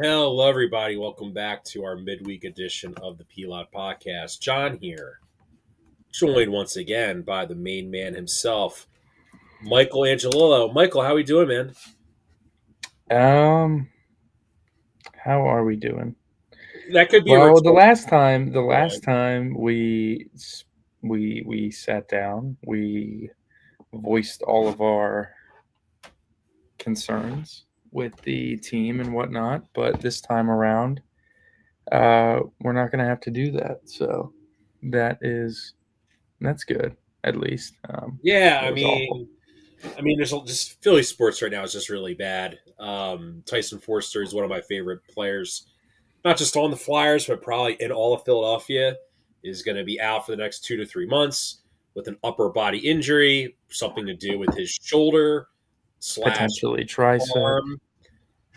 Hello, everybody. Welcome back to our midweek edition of the P-LotPodcast. John here, joined once again by the main man himself, Michael Angelillo. Michael, how we doing, man? Um, how are we doing? That could be a Well, the rhetorical last time, the last one. time we sat down, we voiced all of our concerns with the team and whatnot. But this time around, we're not going to have to do that. So that's good. At least, Yeah, it was awful. there's just Philly sports right now is just really bad. Tyson Forster is one of my favorite players, not just on the Flyers, but probably in all of Philadelphia. Is going to be out for the next 2 to 3 months with an upper body injury, something to do with his shoulder slash Potentially tricep. arm,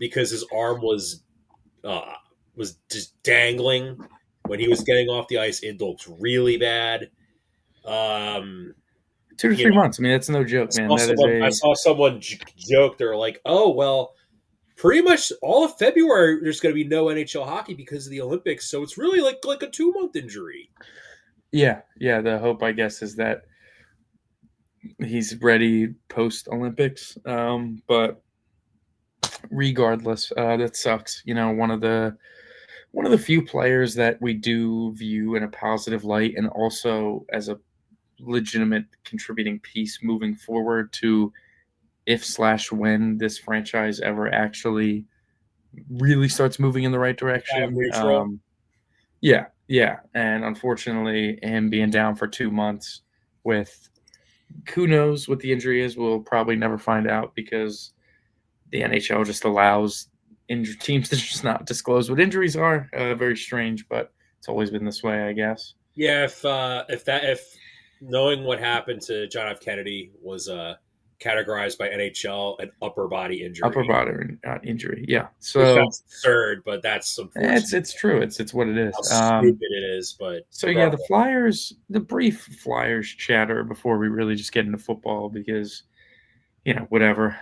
because his arm uh, was just dangling when he was getting off the ice. It looked really bad. Um, 2 to 3 months. I mean, that's no joke, man. That is I a saw someone joke. They're like, "Oh well, pretty much all of February there's going to be no NHL hockey because of the Olympics, so it's really like a 2 month injury." yeah. The hope, I guess, is that he's ready post Olympics. But regardless, that sucks. One of the few players that we do view in a positive light, and also as a legitimate contributing piece moving forward to if/when this franchise ever actually really starts moving in the right Kind of direction. neutral. Yeah, and unfortunately, him being down for 2 months with who knows what the injury is, we'll probably never find out because the NHL just allows teams to just not disclose what injuries are. Very strange, but it's always been this way, I guess. Yeah, if knowing what happened to John F. Kennedy was categorized by NHL an upper body Upper injury, body injury, yeah. which So sounds absurd, but that's it's unfortunate it's true. It's what it how is. stupid it is. But So yeah, regardless, the brief Flyers chatter before we really just get into football because whatever.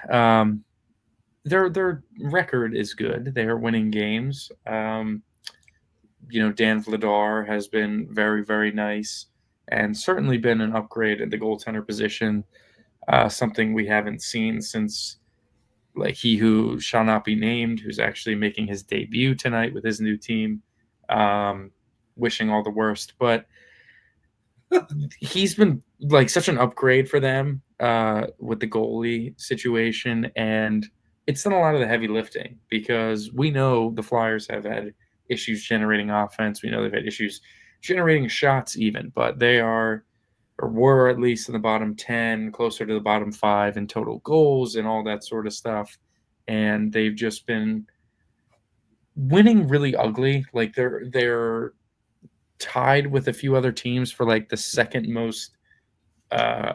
Their record is good. They are winning games. Dan Vladar has been very, very nice and certainly been an upgrade at the goaltender position, something we haven't seen since like he who shall not be named, who's actually making his debut tonight with his new team. Um, Wishing all the worst, but he's been like such an upgrade for them with the goalie situation, and it's done a lot of the heavy lifting because we know the Flyers have had issues generating offense. We know they've had issues generating shots, even, but they are or were at least in the bottom 10, closer to the bottom 5 in total goals and all that sort of stuff. And they've just been winning really ugly. Like they're tied with a few other teams for like the second most uh,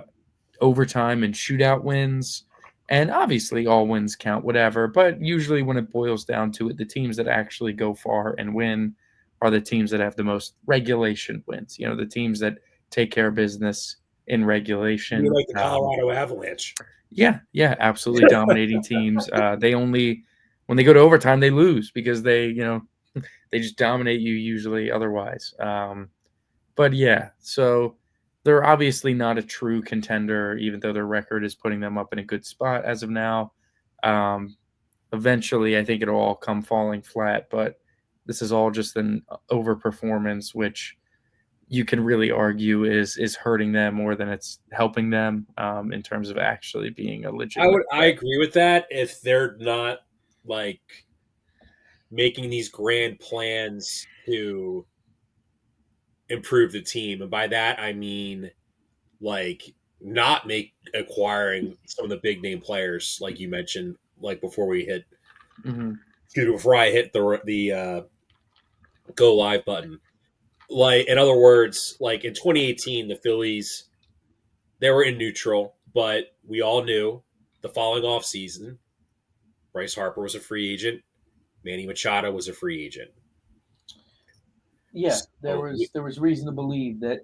overtime and shootout wins. And obviously, all wins count, whatever. But usually, when it boils down to it, the teams that actually go far and win are the teams that have the most regulation wins. The teams that take care of business in you regulation. like the Colorado Avalanche. Yeah, absolutely dominating teams. When they go to overtime, they lose because they just dominate you usually otherwise. But yeah, so they're obviously not a true contender, even though their record is putting them up in a good spot as of now. Um, Eventually, I think it'll all come falling flat, but this is all just an overperformance, which you can really argue is hurting them more than it's helping them in terms of actually being a legitimate I threat. agree with that if they're not like making these grand plans to improve the team, and by that I mean like not make acquiring some of the big name players like you mentioned, like Mm-hmm. before I hit the go live button. Like in other words, like in 2018, the Phillies they were in neutral, but we all knew the following off season, Bryce Harper was a free agent, Manny Machado was a free agent. Yeah, there So was there was reason to believe that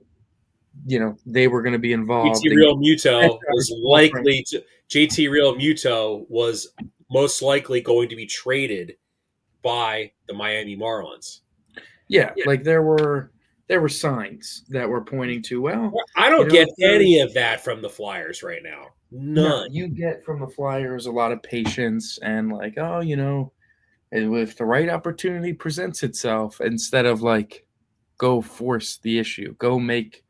they were going to be involved. JT The Real Muto was franchise will frame. likely to JT Real Muto was most likely going to be traded by the Miami Marlins. Yeah, like there were signs that were pointing to, well, I you don't know, get if any there's of that from the Flyers right now. no, None. you get from the Flyers a lot of patience and like, oh, if the right opportunity presents itself, instead of like go force the issue, go make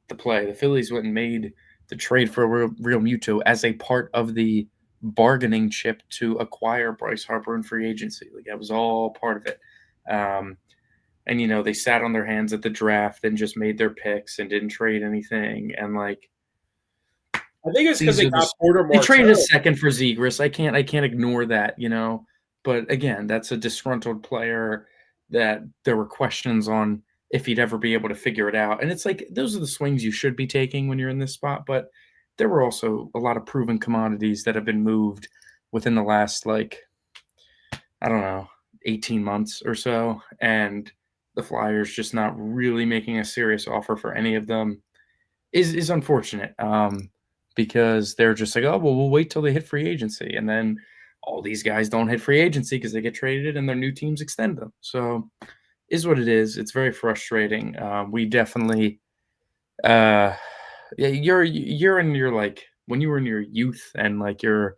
the play. The Phillies went and made the trade for Real Muto as a part of the bargaining chip to acquire Bryce Harper in free agency. Like that was all part of it. Um, and they sat on their hands at the draft and just made their picks and didn't trade anything. And like I think it's because these they are the got Porter they traded a Martel. second for Zegras. I can't ignore that. But again, that's a disgruntled player that there were questions on if he'd ever be able to figure it out. And it's like those are the swings you should be taking when you're in this spot. But there were also a lot of proven commodities that have been moved within the last I don't know, 18 months or so. And the Flyers just not really making a serious offer for any of them is unfortunate. Because they're just like, oh well, we'll wait till they hit free agency, and then all these guys don't hit free agency because they get traded and their new teams extend them. So is what it is. It's very frustrating. We definitely, yeah, you're in your like when you were in your youth and like your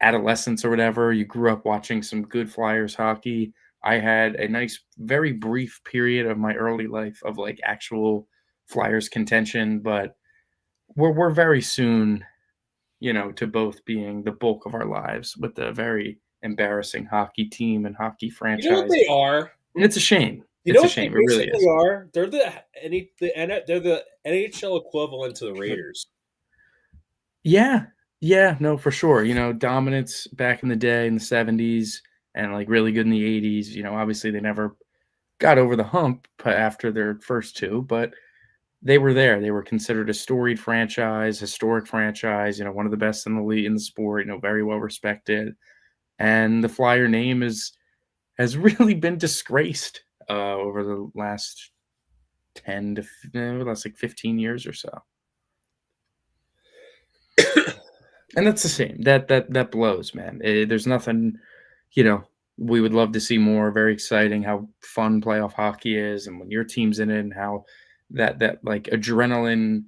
adolescence or whatever, you grew up watching some good Flyers hockey. I had a nice, very brief period of my early life of like actual Flyers contention, but we're very soon, to both being the bulk of our lives with a very embarrassing hockey team and hockey You know what franchise. they are? And it's a shame. You know It's a what they shame. It really basically is. are? They're the NHL equivalent to the Raiders. Yeah. Yeah, no, for sure. Dominance back in the day in the 70s and like really good in the 80s. Obviously they never got over the hump after their first two, but they were there. They were considered a storied franchise, historic franchise, one of the best in the league in the sport, very well respected. And the Flyer name has really been disgraced over the last 10 to last like 15 years or so. And that's the same. That blows, man. There's nothing, we would love to see more. Very exciting how fun playoff hockey is, and when your team's in it, and how that like adrenaline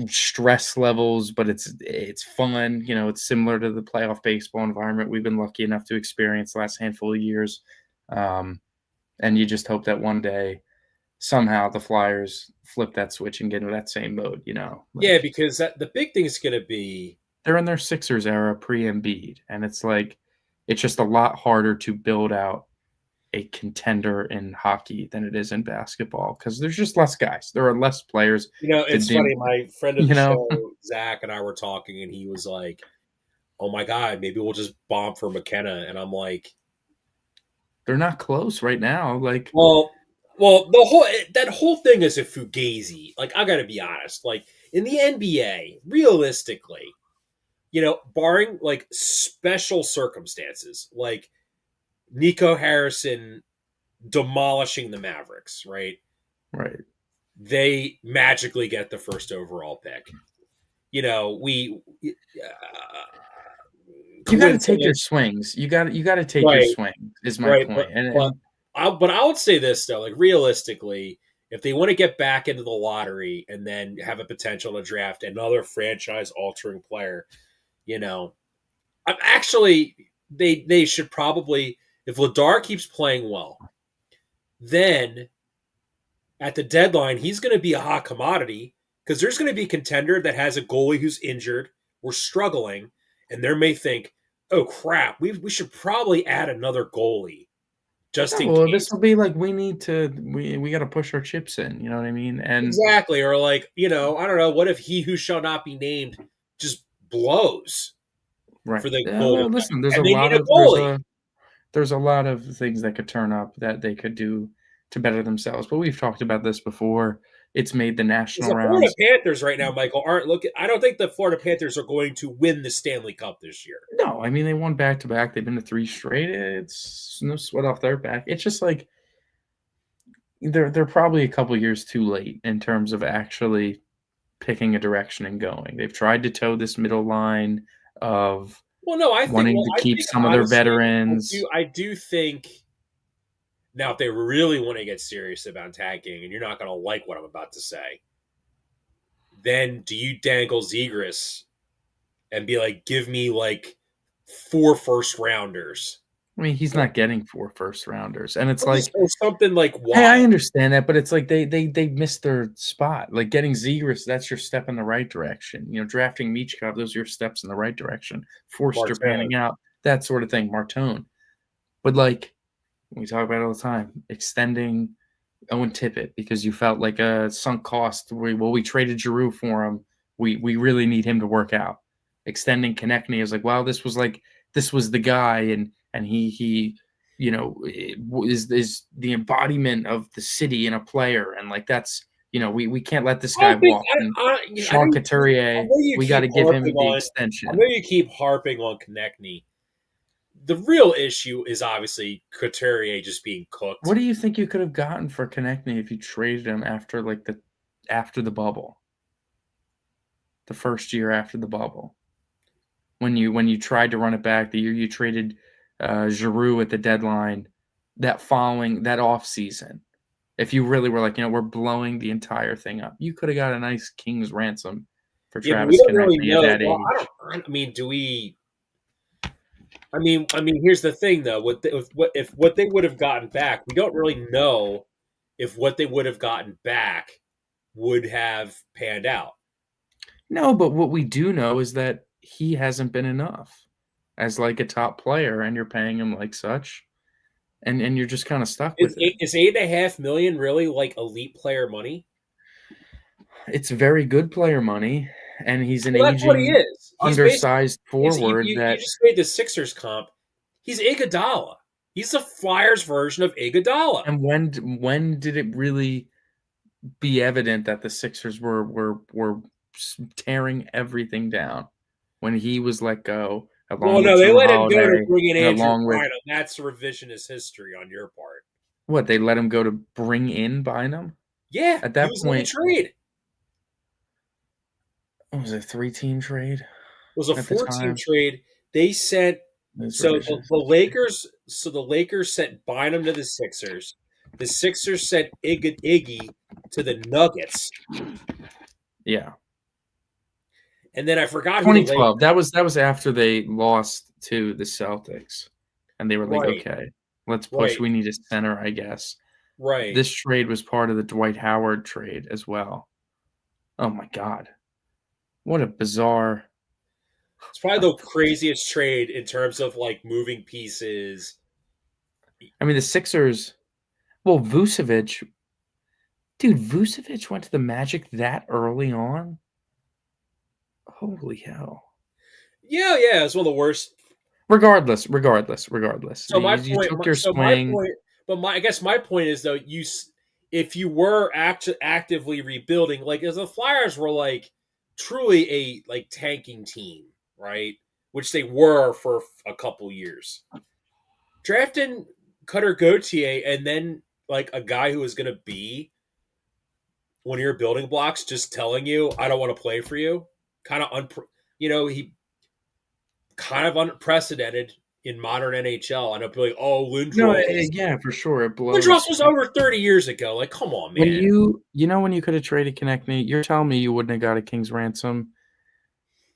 stress levels, but it's fun. It's similar to the playoff baseball environment we've been lucky enough to experience the last handful of years. And you just hope that one day somehow the Flyers flip that switch and get into that same mode. Yeah, Like because the big thing is going to be, they're in their Sixers era pre-Embiid, and it's like it's just a lot harder to build out a contender in hockey than it is in basketball because there's just less guys. There are less players to it's do. funny. My friend of the show, Zach, and I were talking, and he was like, "Oh my God, maybe we'll just bomb for McKenna." And I'm like, They're not close right now. Like, well, that whole thing is a fugazi. Like, I got to be honest. Like in the NBA, realistically, barring like special circumstances, like Nico Harrison demolishing the Mavericks, right? right. They magically get the first overall pick. We You got to take your coincidence, swings. You got to take your right? swing. Is my Right, point. And but I would say this though, like realistically, if they want to get back into the lottery and then have a potential to draft another franchise altering player, you know, I'm actually they should probably, if Ladar keeps playing well, then at the deadline he's going to be a hot commodity because there's going to be a contender that has a goalie who's injured or struggling, and they may think, oh crap, we should probably add another goalie just in well, this case. will be like we got to push our chips in. You know what I mean? And Exactly. Or like, I don't know, what if he who shall not be named just blows right. for the Golden Listen, Knights and they need a goalie? there's a lot of things that could turn up that they could do to better themselves. But we've talked about this before. It's made the Because national the Florida rounds. Panthers right now, Michael, aren't looking. I don't think the Florida Panthers are going to win the Stanley Cup this year. No, I mean they won back to back. They've been to three straight. It's no sweat off their back. It's just like they're probably a couple years too late in terms of actually picking a direction and going. They've tried to toe this middle line of Well, no, I think. wanting Well, to I keep think some of their honestly, I veterans. do. I do think now if they really want to get serious about tanking, and you're not going to like what I'm about to say, then do you dangle Zegras and be like, give me like 4 first rounders, I mean, he's not getting 4 first rounders, and it's or just like, or something like hey, I wild. understand that, but it's like they missed their spot. Like getting Zegras, that's your step in the right direction. Drafting Michkov, those are your steps in the right direction. Forster Martone. panning out, that sort of thing. Martone, but like we talk about it all the time, extending Owen Tippett because you felt like a sunk cost. We traded Giroux for him. We really need him to work out. Extending Konechny is like, wow, this was the guy, and he is the embodiment of the city and a player, and like that's we can't let this I guy don't think walk. And I know Sean I Couturier, know you we got keep to give harping him the on. I know extension. you keep harping on Konechny. The real issue is obviously Couturier just being What cooked. do you think you could have gotten for Konechny if you traded him after the bubble, the first year after the bubble? When you tried to run it back the year you traded Giroux at the deadline, that off season, if you really were like, we're blowing the entire thing up, you could have got a nice king's ransom for Yeah, but we Travis don't really Konechny at know. that Well, age. I mean, do we? Here's the thing, though. If what they would have gotten back, we don't really know if what they would have gotten back would have panned out. No, but what we do know is that he hasn't been enough as like a top player, and you're paying him like such, and you're just kind of stuck Is with it. 8.5 million really like elite player money? It's very good player money, and he's an Well, that's what he aging, is. He's basically undersized you, forward you, you that. just made the Sixers comp. He's Iguodala. He's the Flyers version of Iguodala. And when did it really be evident that the Sixers were tearing everything down? When he was let go, Well, along with no, they Drew let him go to Holiday, bring in and Andrew along with Bynum. That's revisionist history on your part. what they let him go to bring in Bynum. Yeah, At he that was in the point, trade. It what was it, a 3-team trade was a at the four-team time? trade. They sent This so the, revisionist the history. Lakers. So the Lakers sent Bynum to the Sixers. The Sixers sent Iggy to the Nuggets, Yeah, and then I forgot who the Lakers. 2012. That was after they lost to the Celtics, and they were like, Right, okay, let's push. right, We need a center, I guess. right. This trade was part of the Dwight Howard trade as well. Oh my god. What a bizarre. It's probably the craziest trade in terms of like moving pieces. I mean, the Sixers. Well, Vucevic, dude, Vucevic went to the Magic that early on. Holy hell! Yeah, yeah, it's one of the worst. Regardless, So my you point. took your So my swing. point. But I guess my point is though, if you were actively rebuilding, like as the Flyers were like truly a like tanking team, right? Which they were for a couple years. Drafting Cutter Gauthier and then like a guy who was going to be one of your building blocks, just telling you, "I don't want to play for you," kind of he kind of unprecedented in modern NHL. And I'll be like, "Oh, No, Lindros." yeah, for sure, it Lindros blows. was over 30 years ago. Like, come on, When man. when you could have traded Konechny, you're telling me you wouldn't have got a King's ransom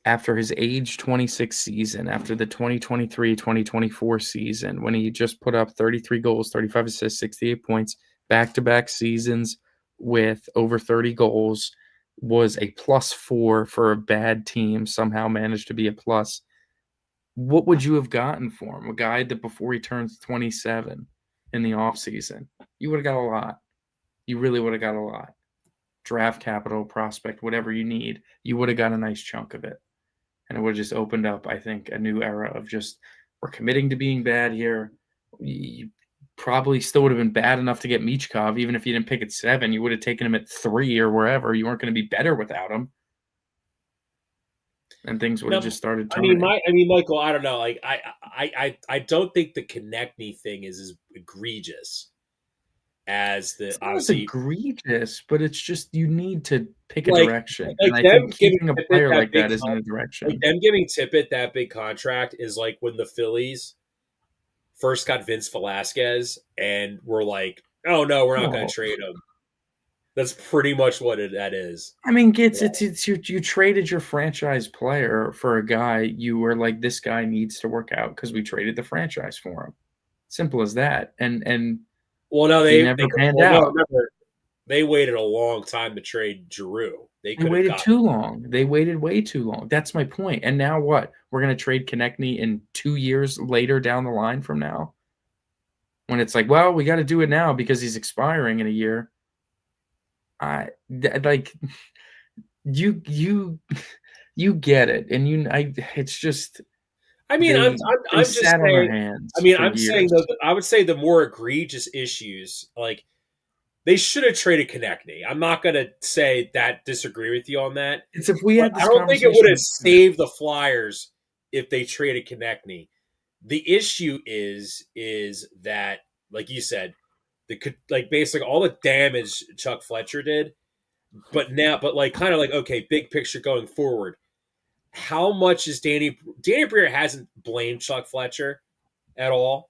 after his age 26 season, after the 2023-2024 season, when he just put up 33 goals, 35 assists, 68 points, back-to-back seasons with over 30 goals, was a +4 for a bad team, somehow managed to be a plus. What would you have gotten for him? A guy that before he turns 27 in the offseason? You would have got a lot. You really would have got a lot. Draft capital, prospect, whatever you need, you would have got a nice chunk of it. And it would have just opened up, I think, a new era of just we're committing to being bad here. You probably still would have been bad enough to get Michkov, even if you didn't pick at 7. You would have taken him at 3 or wherever. You weren't going to be better without him, and things would have Now, just started turning. Michael, I don't know. Like, I don't think the Konechny thing is as egregious as the It's not as obviously. egregious, but it's just you need to pick a like direction. And like I them think giving keeping a Tippett player that like big that isn't a like direction. them giving Tippett that big contract is like when the Phillies first got Vince Velasquez and were like, "Oh no, we're not going to Well, trade him." That's pretty much what that is. I mean, it's you traded your franchise player for a guy you were like, this guy needs to work out because we traded the franchise for him. Simple as that. And Well, no, he they never panned well no, out. remember they waited a long time to trade Giroux. They They could have waited got too long. They waited way too long. That's my point. And now what? We're gonna trade Konechny in 2 years later down the line from now? When it's like, well, we got to do it now because he's expiring in a year. Like you you get it, and it's just I mean, they they I'm just sat on their saying. I hands mean, for I'm saying years. though, I would say the more egregious issues, like they should have traded Konechny. I'm not going to say that disagree with you on that, It's if we but had I this don't think it would have conversation. saved the Flyers if they traded Konechny. The issue is that, like you said, like basically all the damage Chuck Fletcher did, but like kind of like okay, big picture going forward. How much is Danny Briere hasn't blamed Chuck Fletcher at all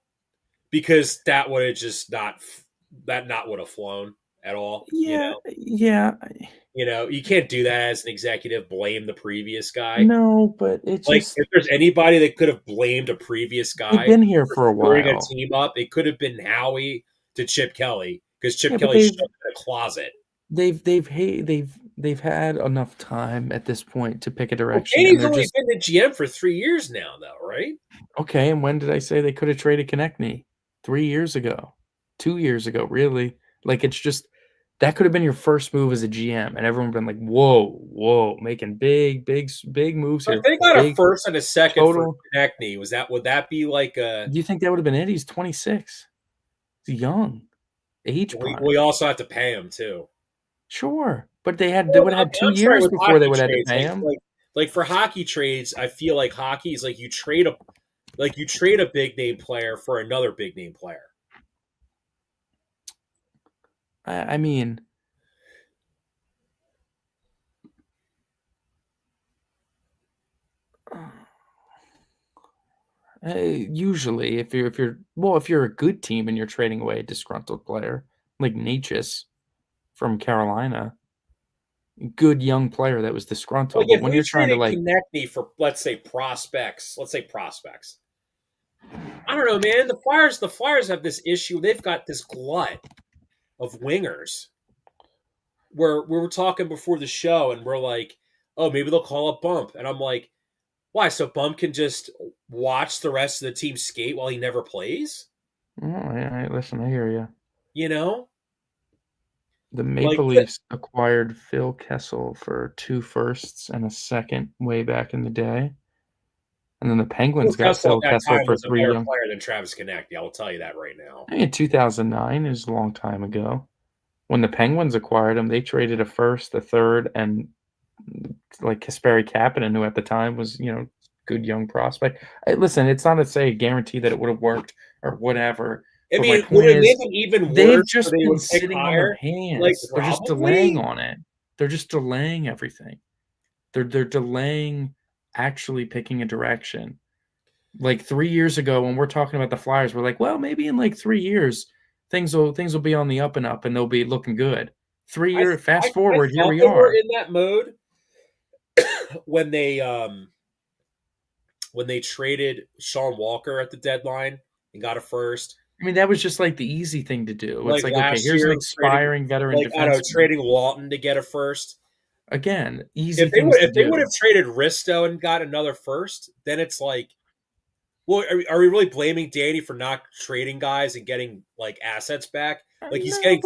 because that would have just not would have flown at all. Yeah, yeah, You can't do that as an executive. Blame the previous guy. no, but it Like just if there's anybody that could have blamed a previous they've guy been here for for a screwing a while. team up, it could have been Howie to Chip Kelly because Chip Yeah, but Kelly shut in a closet. they've had enough time at this point to pick a Well, direction, and Danny's they're only just been the GM for 3 years now, though, right? okay. And when did I say they could have traded Konechny? 3 years ago, 2 years ago, really? Like it's just that could have been your first move as a GM, and everyone been like, "Whoa, whoa, making big moves So if here, they got a big first and a second for total." Konechny, would that be like a? Do you think that would have been it? He's 26. He's young, age We prime. also have to pay him too. Sure, but they Well, would have had two I'm sorry years with before they hockey would have had to trades, pay him. like for hockey trades, I feel like hockey is like you trade a big name player for another big name player. I mean, usually if you're a good team and you're trading away a disgruntled player like Natchez from Carolina, good young player that was Like disgruntled. But if when we you're trying to traded like, Konechny for let's say prospects. I don't know, man. The Flyers have this issue. They've got this glut of wingers. Where we were talking before the show, and we're like, oh, maybe they'll call up Bump, and I'm like, why? So Bump can just watch the rest of the team skate while he never plays? oh, listen, I hear you. You know, The like Maple Leafs acquired Phil Kessel for 2 firsts and a second way back in the day, and then the Phil Penguins got Kessel at Phil that Kessel time for was a three better young. player than Travis Konechny. I will tell you that right now. I mean, 2009 is a long time ago. When the Penguins acquired him, they traded a first, a third, and like Kasperi Kapanen, who at the time was, good young prospect. Listen, it's not to say guarantee that it would have worked or whatever, I but my mean, would point it make is it even they've worse so just they been would pick sitting on their higher? Like hands. They're just delaying probably. on it. They're just delaying everything. They're delaying actually picking a direction. Like 3 years ago, when we're talking about the Flyers, we're like, well, maybe in like 3 years, things will be on the up and up, and they'll be looking good. 3 year I fast forward, here thought we they were are. in that mode when they traded Sean Walker at the deadline and got a first. I mean, that was just like the easy thing to do. It's Like like, okay, last here's an year, trading expiring veteran like I don't know, defenseman. trading Walton to get a first. Again, easy If they things would to if they would do. have traded Risto and got another first, then it's like, well, are we really blaming Danny for not trading guys and getting like assets back? Like he's No, getting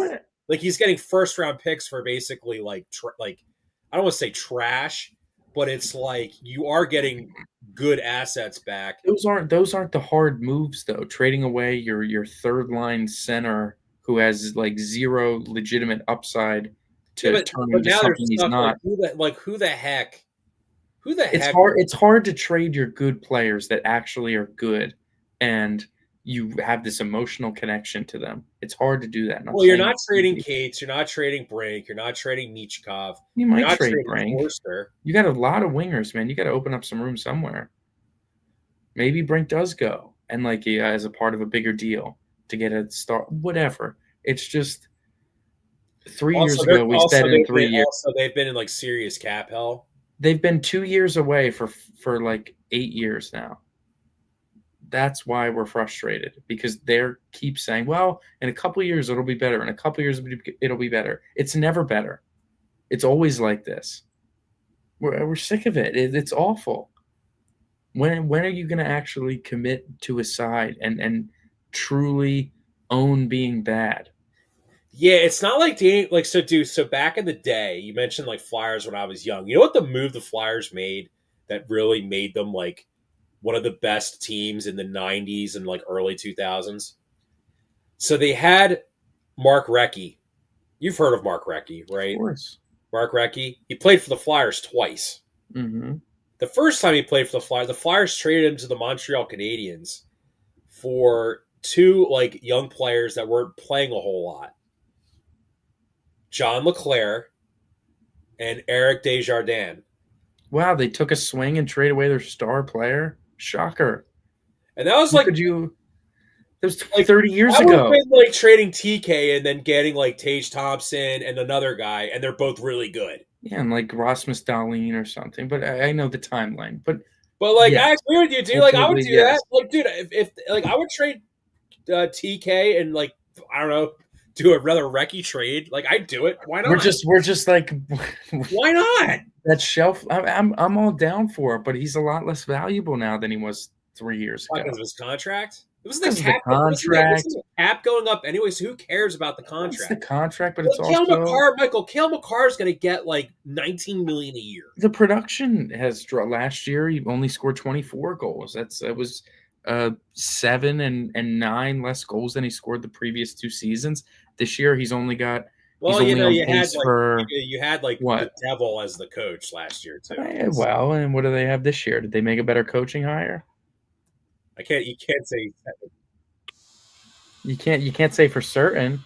but he's getting first round picks for basically like I don't want to say trash, but it's like you are getting good assets back. those aren't the hard moves though. Trading away your third line center who has like zero legitimate upside Yeah, to turn but into now there's something he's stuff like not. who the It's heck hard. It's hard to trade your good players that actually are good, and you have this emotional connection to them. It's hard to do that. And I'm Well, you're saying not it's trading easy. Cates, you're not trading Brink, you're not trading Michkov, You you're might not trade trading Brink. Forster. You got a lot of wingers, man. You got to open up some room somewhere. Maybe Brink does go and like as a part of a bigger deal to get a start. Whatever. It's just 3 years ago we said in 3 years. They've been in like serious cap hell. They've been 2 years away for like 8 years now. That's why we're frustrated because they're keep saying, well, in a couple years it'll be better. In a couple years it'll be better. It's never better. It's always like this. We're sick of it. It's awful. When are you going to actually commit to a side and truly own being bad? Yeah, it's not like dating like so dude, so back in the day, you mentioned like Flyers when I was young. You know what the move the Flyers made that really made them like one of the best teams in the 90s and like early 2000s? So they had Mark Recchi. You've heard of Mark Recchi, Of right? course. Mark Recchi. He played for the Flyers twice. Mm-hmm. The first time he played for the Flyers traded him to the Montreal Canadiens for two like young players that weren't playing a whole lot. John LeClaire and Eric Desjardins. Wow, they took a swing and traded away their star player. Shocker. And that was How like could you? That was like 30 years that would have ago. been like trading TK and then getting like Tage Thompson and another guy, and they're both really good. Yeah, and like Rasmus Dahlin or something. But I know the timeline. But But like I yes, agree with you, dude. Like I would ultimately, do that. yes. Like, dude, if like I would trade TK and like I don't know, do a rather Recchi trade. Like I'd do it. Why not? We're just like Why not? that shelf. I'm all down for it, but he's a lot less valuable now than he was 3 years Why, ago. because of his contract? It wasn't Because the of the cap. contract. Wasn't the cap going up anyway? So who cares about the It's the contract? contract, but it's Like Kale also McCarr, Michael. Kale McCarr is going to get like 19 million a year. the production has dropped. Last year, he only scored 24 goals. That was 7 and 9 less goals than he scored the previous 2 seasons. This year, he's only Well, you know, on pace for you had like the what? devil as the coach last year too. Well, and what do they have this year? Did they make a better coaching hire? I can't. You can't say. You can't say for certain.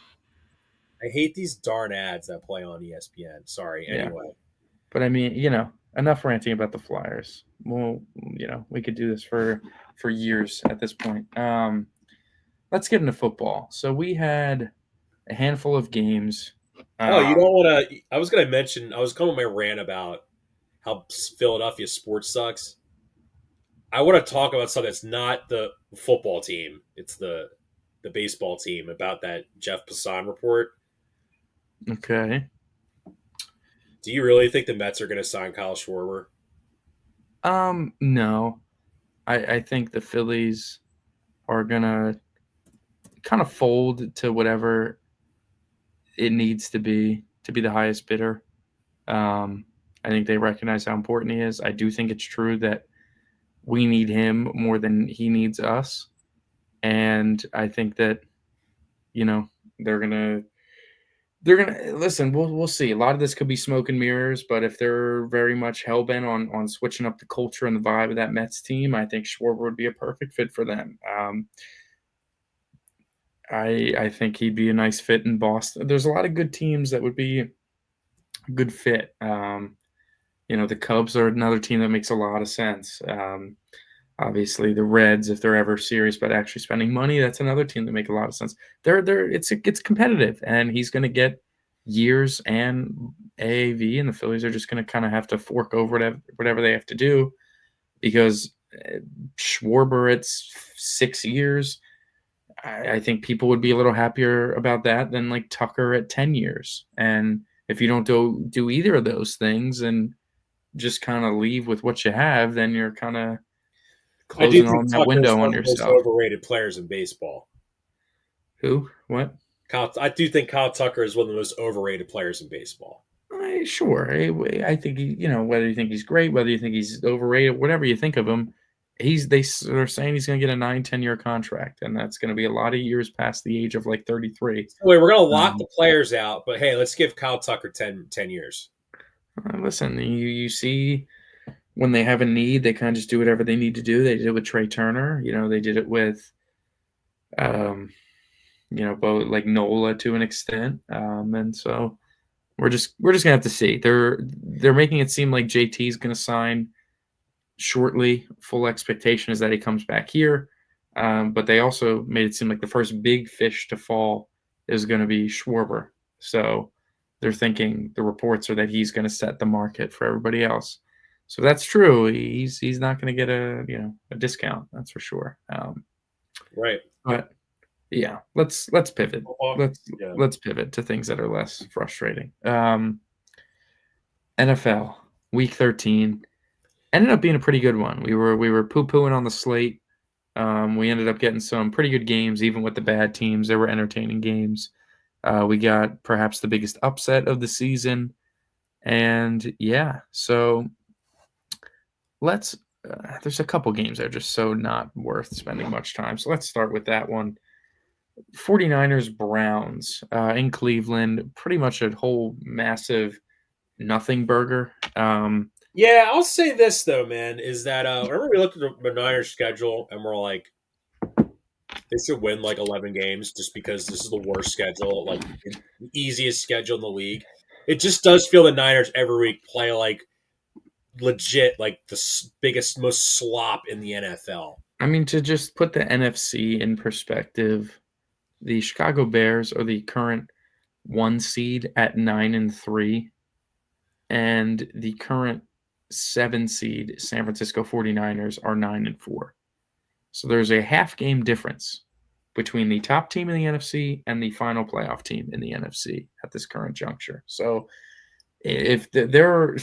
I hate these darn ads that play on ESPN. Sorry. Yeah. Anyway, But I mean, enough ranting about the Flyers. Well, we could do this for years at this point. Let's get into football. So we had a handful of games. oh, you don't want to. I was going to mention. I was going with my rant about how Philadelphia sports sucks. I want to talk about something that's not the football team. It's the baseball team about that Jeff Passan report. Okay. Do you really think the Mets are going to sign Kyle Schwarber? No. I think the Phillies are gonna kind of fold to whatever it needs to be the highest bidder. I think they recognize how important he is. I do think it's true that we need him more than he needs us. And I think that, they're gonna listen. We'll see. A lot of this could be smoke and mirrors, but if they're very much hell bent on switching up the culture and the vibe of that Mets team, I think Schwarber would be a perfect fit for them. I think he'd be a nice fit in Boston. There's a lot of good teams that would be a good fit. The Cubs are another team that makes a lot of sense. Obviously, the Reds, if they're ever serious about actually spending money, that's another team that make a lot of sense. It's competitive, and he's going to get years and AAV, and the Phillies are just going to kind of have to fork over whatever they have to do because Schwarber, it's 6 years. I think people would be a little happier about that than like Tucker at 10 years. And if you don't do either of those things and just kind of leave with what you have, then you're kind of I do closing think on that Tucker is window one on of the most yourself. overrated players in baseball. Who? What? I do think Kyle Tucker is one of the most overrated players in baseball. Sure. I think whether you think he's great, whether you think he's overrated, whatever you think of him, they're saying he's going to get a 9-10 year contract, and that's going to be a lot of years past the age of like 33. Wait, we're going to lock the players out, but hey, let's give Kyle Tucker 10 years. Listen, you see when they have a need, they kind of just do whatever they need to do. They did it with Trey Turner. They did it with um, both like Nola to an extent, and so we're just gonna have to see. They're making it seem like JT is gonna sign shortly. Full expectation is that he comes back here, but they also made it seem like the first big fish to fall is going to be Schwarber. So they're thinking the reports are that he's going to set the market for everybody else. So if that's true. He's not going to get a discount. That's for sure. Right. But yeah, let's pivot. Let's Yeah. let's pivot to things that are less frustrating. NFL Week 13 ended up being a pretty good one. We were poo-pooing on the slate. We ended up getting some pretty good games, even with the bad teams. They were entertaining games. We got perhaps the biggest upset of the season, and yeah, so let's. There's a couple games that are just so not worth spending much time. So let's start with that one. 49ers Browns in Cleveland, pretty much a whole massive nothing burger. Yeah, I'll say this though, man, is that remember we looked at the Niners schedule and we're like, they should win like 11 games just because this is the worst schedule, like the easiest schedule in the league. It just does feel the Niners every week play like legit, like the biggest, most slop in the NFL. I mean, to just put the NFC in perspective, the Chicago Bears are the current 1 seed at 9-3, and the current 7 seed San Francisco 49ers are 9-4. So there's a half game difference between the top team in the NFC and the final playoff team in the NFC at this current juncture. So if the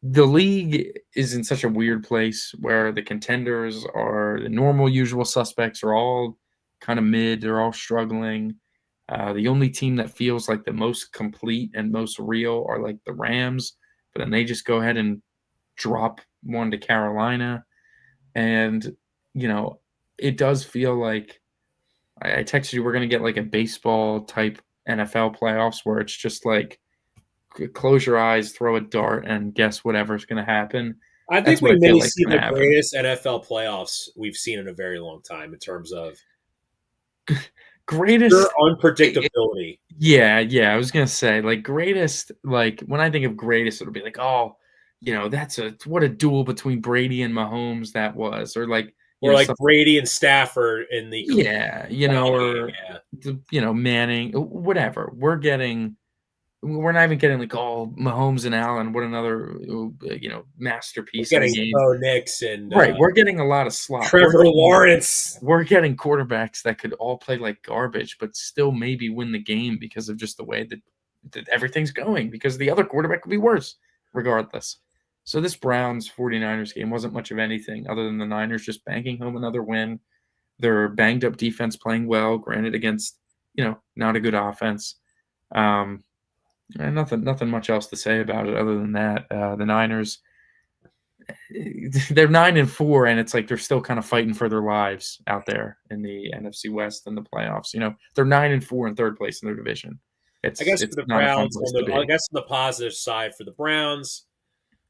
league is in such a weird place where the contenders are the normal usual suspects are all kind of mid, they're all struggling. The only team that feels like the most complete and most real are like the Rams, but then they just go ahead and drop one to Carolina. And, it does feel like I texted you, we're going to get like a baseball type NFL playoffs where it's just like close your eyes, throw a dart, and guess whatever's going to happen. I think That's what we I feel may like is see going the to happen. greatest NFL playoffs we've seen in a very long time in terms of pure Greatest. unpredictability. Yeah. I was gonna say like greatest. Like when I think of greatest, it'll be like, oh, that's what a duel between Brady and Mahomes that was, or like Or like something. Brady and Stafford in the Yeah, playoff game. or Yeah. Manning, whatever. We're not even getting like Mahomes and Allen. What another We're masterpiece of a getting game. Bo Nix and Right, we're getting a lot of slop. Trevor Lawrence. We're getting quarterbacks that could all play like garbage, but still maybe win the game because of just the way that everything's going, because the other quarterback could be worse regardless. So this Browns 49ers game wasn't much of anything other than the Niners just banking home another win. Their banged up defense playing well, granted against, not a good offense. And nothing much else to say about it other than that. The Niners, they're 9-4, and it's like they're still kind of fighting for their lives out there in the NFC West and the playoffs. They're 9-4 in third place in their division. I It's guess for it's the not a fun Browns, place to I be. guess on the positive side for the Browns,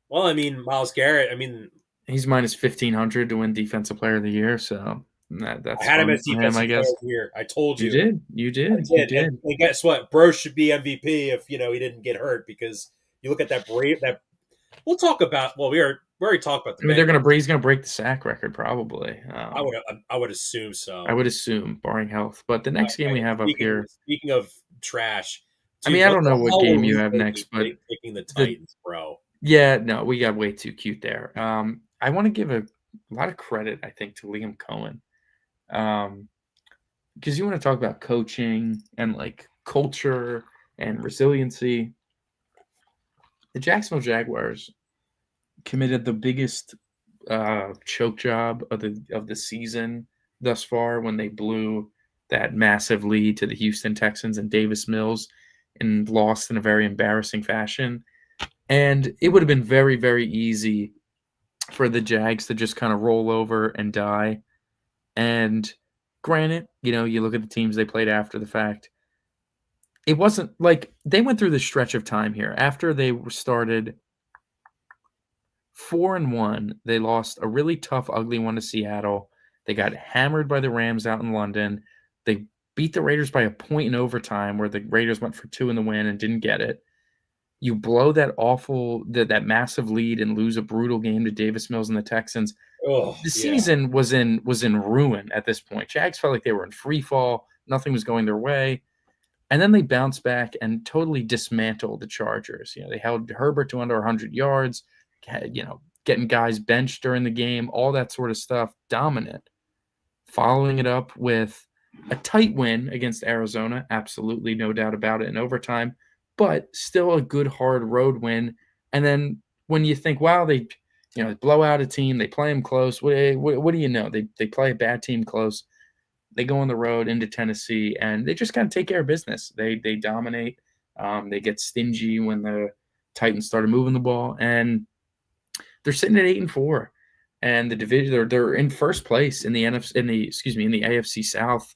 well, I mean, Miles Garrett, I mean, He's minus 1,500 to win Defensive Player of the Year, so I that's had him fun as for him, I defensive player guess. of the year. I told You you. did, you I did, you did. did. And guess what? Bro should be MVP if, he didn't get hurt because you look at that brave, that we'll talk about, well, we already talked about the I mean, Bengals. he's gonna break the sack record probably. I would assume I so. would assume, barring health. But the next game we have up here. Speaking of trash, I mean, dude, I what don't know the what hell were game you we have next, but picking the the Titans, bro? yeah, no, we got way too cute there. I want to give a lot of credit, I think, to Liam Cohen, because you want to talk about coaching and like culture and resiliency. The Jacksonville Jaguars committed the biggest choke job of the season thus far when they blew that massive lead to the Houston Texans and Davis Mills and lost in a very embarrassing fashion. And it would have been very, very easy for the Jags to just kind of roll over and die. And granted, you look at the teams they played after the fact. It wasn't like they went through the stretch of time here after they started 4-1. They lost a really tough, ugly one to Seattle. They got hammered by the Rams out in London. They beat the Raiders by a point in overtime where the Raiders went for 2 in the win and didn't get it. You blow that massive lead and lose a brutal game to Davis Mills and the Texans. Oh, The yeah. season was in ruin at this point. Jags felt like they were in free fall. Nothing was going their way. And then they bounced back and totally dismantled the Chargers. They held Herbert to under 100 yards, getting guys benched during the game, all that sort of stuff, dominant. Following it up with a tight win against Arizona, absolutely no doubt about it in overtime, but still a good hard road win. And then when you think, wow, they blow out a team, they play them close. What do you know? They play a bad team close. They go on the road into Tennessee, and they just kind of take care of business. They dominate. They get stingy when the Titans started moving the ball, and they're sitting at 8-4. And the division, they're in first place in the AFC South.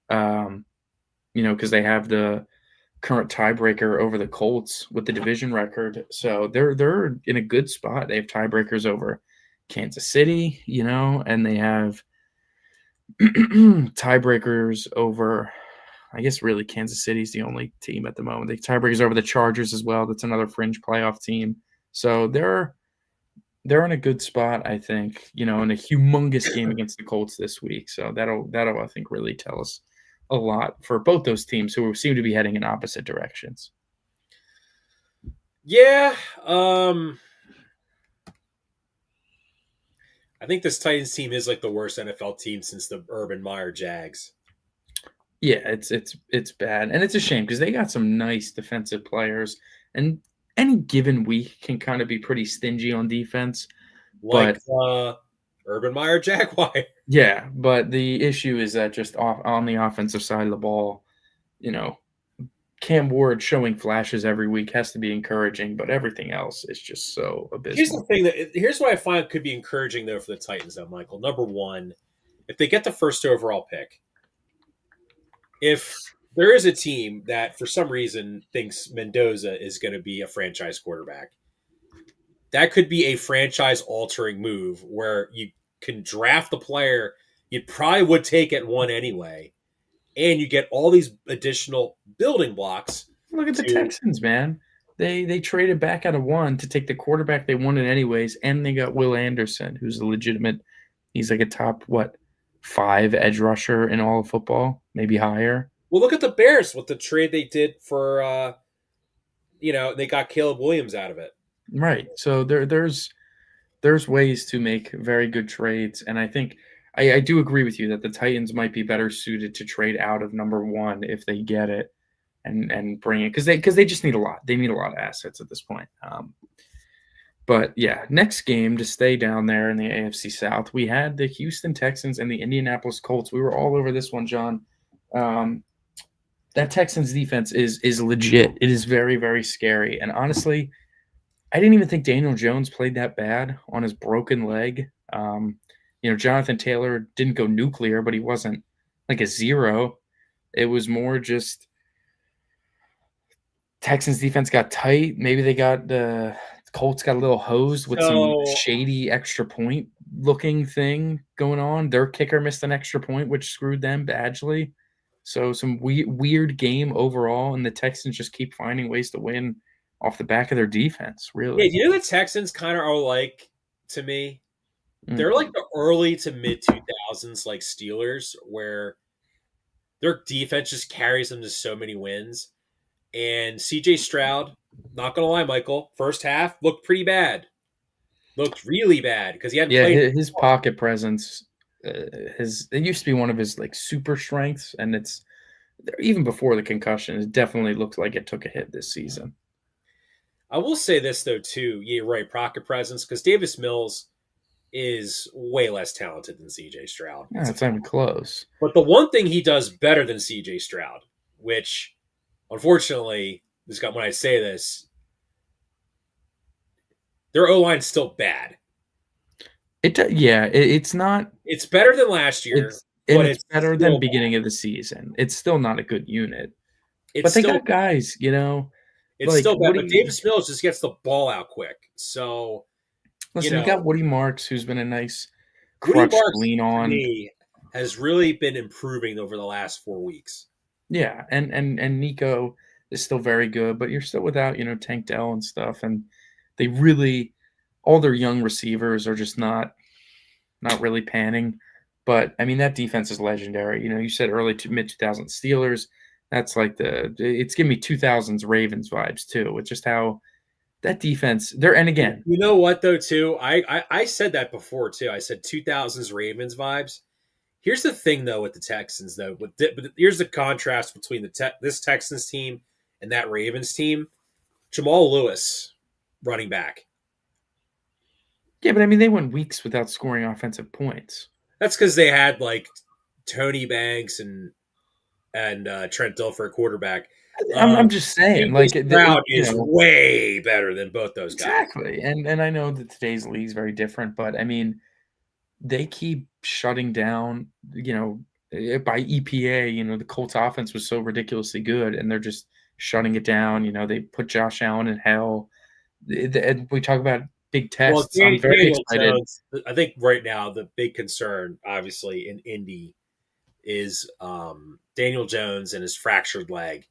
Because they have the current tiebreaker over the Colts with the division record, so they're in a good spot. They have tiebreakers over Kansas City, and they have tiebreakers over, I guess really Kansas City's the only team at the moment. They have tiebreakers over the Chargers as well. That's another fringe playoff team. So they're in a good spot, I think, in a humongous game against the Colts this week. So that'll I think really tell us a lot for both those teams who seem to be heading in opposite directions. Yeah. I think this Titans team is like the worst NFL team since the Urban Meyer Jags. Yeah, it's bad, and it's a shame because they got some nice defensive players, and any given week can kind of be pretty stingy on defense. Like Urban Meyer Jaguar. Yeah, but the issue is that just on the offensive side of the ball, Cam Ward showing flashes every week has to be encouraging, but everything else is just so abysmal. Here's what I find could be encouraging though for the Titans though, Michael. Number one, if they get the first overall pick, if there is a team that for some reason thinks Mendoza is going to be a franchise quarterback, that could be a franchise altering move where you can draft the player you probably would take at 1 anyway, and you get all these additional building blocks. Look at the Texans, man. They traded back out of 1 to take the quarterback they wanted anyways, and they got Will Anderson, who's a legitimate. He's like a top 5 edge rusher in all of football, maybe higher. Well, look at the Bears with the trade they did for, they got Caleb Williams out of it. Right. So there's ways to make very good trades, and I think I do agree with you that the Titans might be better suited to trade out of number 1 if they get it and bring it because they just need a lot. They need a lot of assets at this point. But yeah, next game to stay down there in the AFC South, we had the Houston Texans and the Indianapolis Colts. We were all over this one, John. That Texans defense is legit. It is very, very scary. And honestly, I didn't even think Daniel Jones played that bad on his broken leg. Jonathan Taylor didn't go nuclear, but he wasn't like a 0. It was more just Texans defense got tight. Maybe they got the Colts got a little hosed with some shady extra point looking thing going on. Their kicker missed an extra point, which screwed them badly. So some weird game overall, and the Texans just keep finding ways to win off the back of their defense, really. Yeah, the Texans kind of are like, to me, they're like the early to mid 2000s like Steelers, where their defense just carries them to so many wins. And CJ Stroud, not going to lie, Michael, first half looked pretty bad. Looked really bad because he hadn't played. His pocket presence, it used to be one of his like super strengths, and it's even before the concussion, it definitely looked like it took a hit this season. I will say this though too, yeah, right, pocket presence, because Davis Mills is way less talented than CJ Stroud. Yeah, it's not even close. But the one thing he does better than CJ Stroud, which unfortunately, when I say this, their O-line's still bad. It's not. It's better than last year, but it's better than beginning of the season. It's still not a good unit. But they got guys, It's still bad, but Davis Mills just gets the ball out quick. So, listen, you got Woody Marks, who's been a nice crutch to lean on. Me has really been improving over the last 4 weeks. Yeah, and Nico is still very good, but you're still without, Tank Dell and stuff, and they really all their young receivers are just not really panning. But I mean, that defense is legendary. You said early to mid 2000s Steelers. That's like it's giving me 2000s Ravens vibes too, with just how that defense there. And again, You know what though, too? I said that before too. I said 2000s Ravens vibes. Here's the thing though with the Texans though. But here's the contrast between this Texans team and that Ravens team. Jamal Lewis, running back. yeah, but I mean, they went weeks without scoring offensive points. That's because they had like Tony Banks and Trent Dilfer quarterback. I'm just saying, CJ like Stroud is way better than both those guys. exactly. And I know that today's league is very different, but I mean, they keep shutting down, by EPA, the Colts offense was so ridiculously good and they're just shutting it down. They put Josh Allen in hell. And we talk about big Well, tests. I'm very Daniel excited. Jones, I think right now the big concern, obviously, in Indy is Daniel Jones and his fractured leg.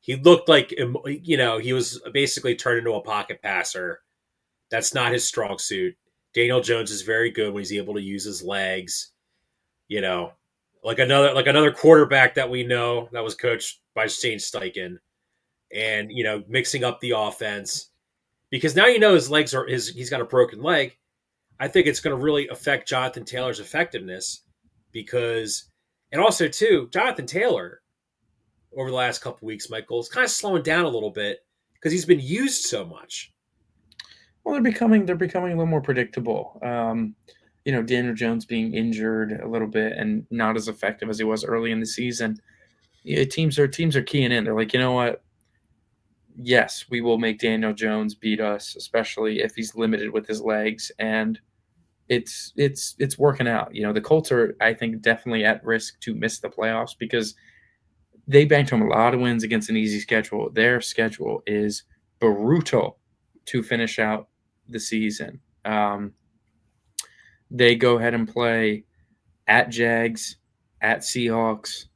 He looked like, he was basically turned into a pocket passer. That's not his strong suit. Daniel Jones is very good when he's able to use his legs. You know, like another quarterback that we know that was coached by Shane Steichen, and mixing up the offense because now his legs are he's got a broken leg. I think it's going to really affect Jonathan Taylor's effectiveness because, and also too, Jonathan Taylor over the last couple of weeks, Michael, is kind of slowing down a little bit because he's been used so much. Well, they're becoming a little more predictable. Daniel Jones being injured a little bit and not as effective as he was early in the season. Yeah, teams are keying in. They're like, you know what? Yes, we will make Daniel Jones beat us, especially if he's limited with his legs, and it's working out. The Colts are, I think, definitely at risk to miss the playoffs because they banked home a lot of wins against an easy schedule. Their schedule is brutal to finish out the season. They go ahead and play at Jags, at Seahawks,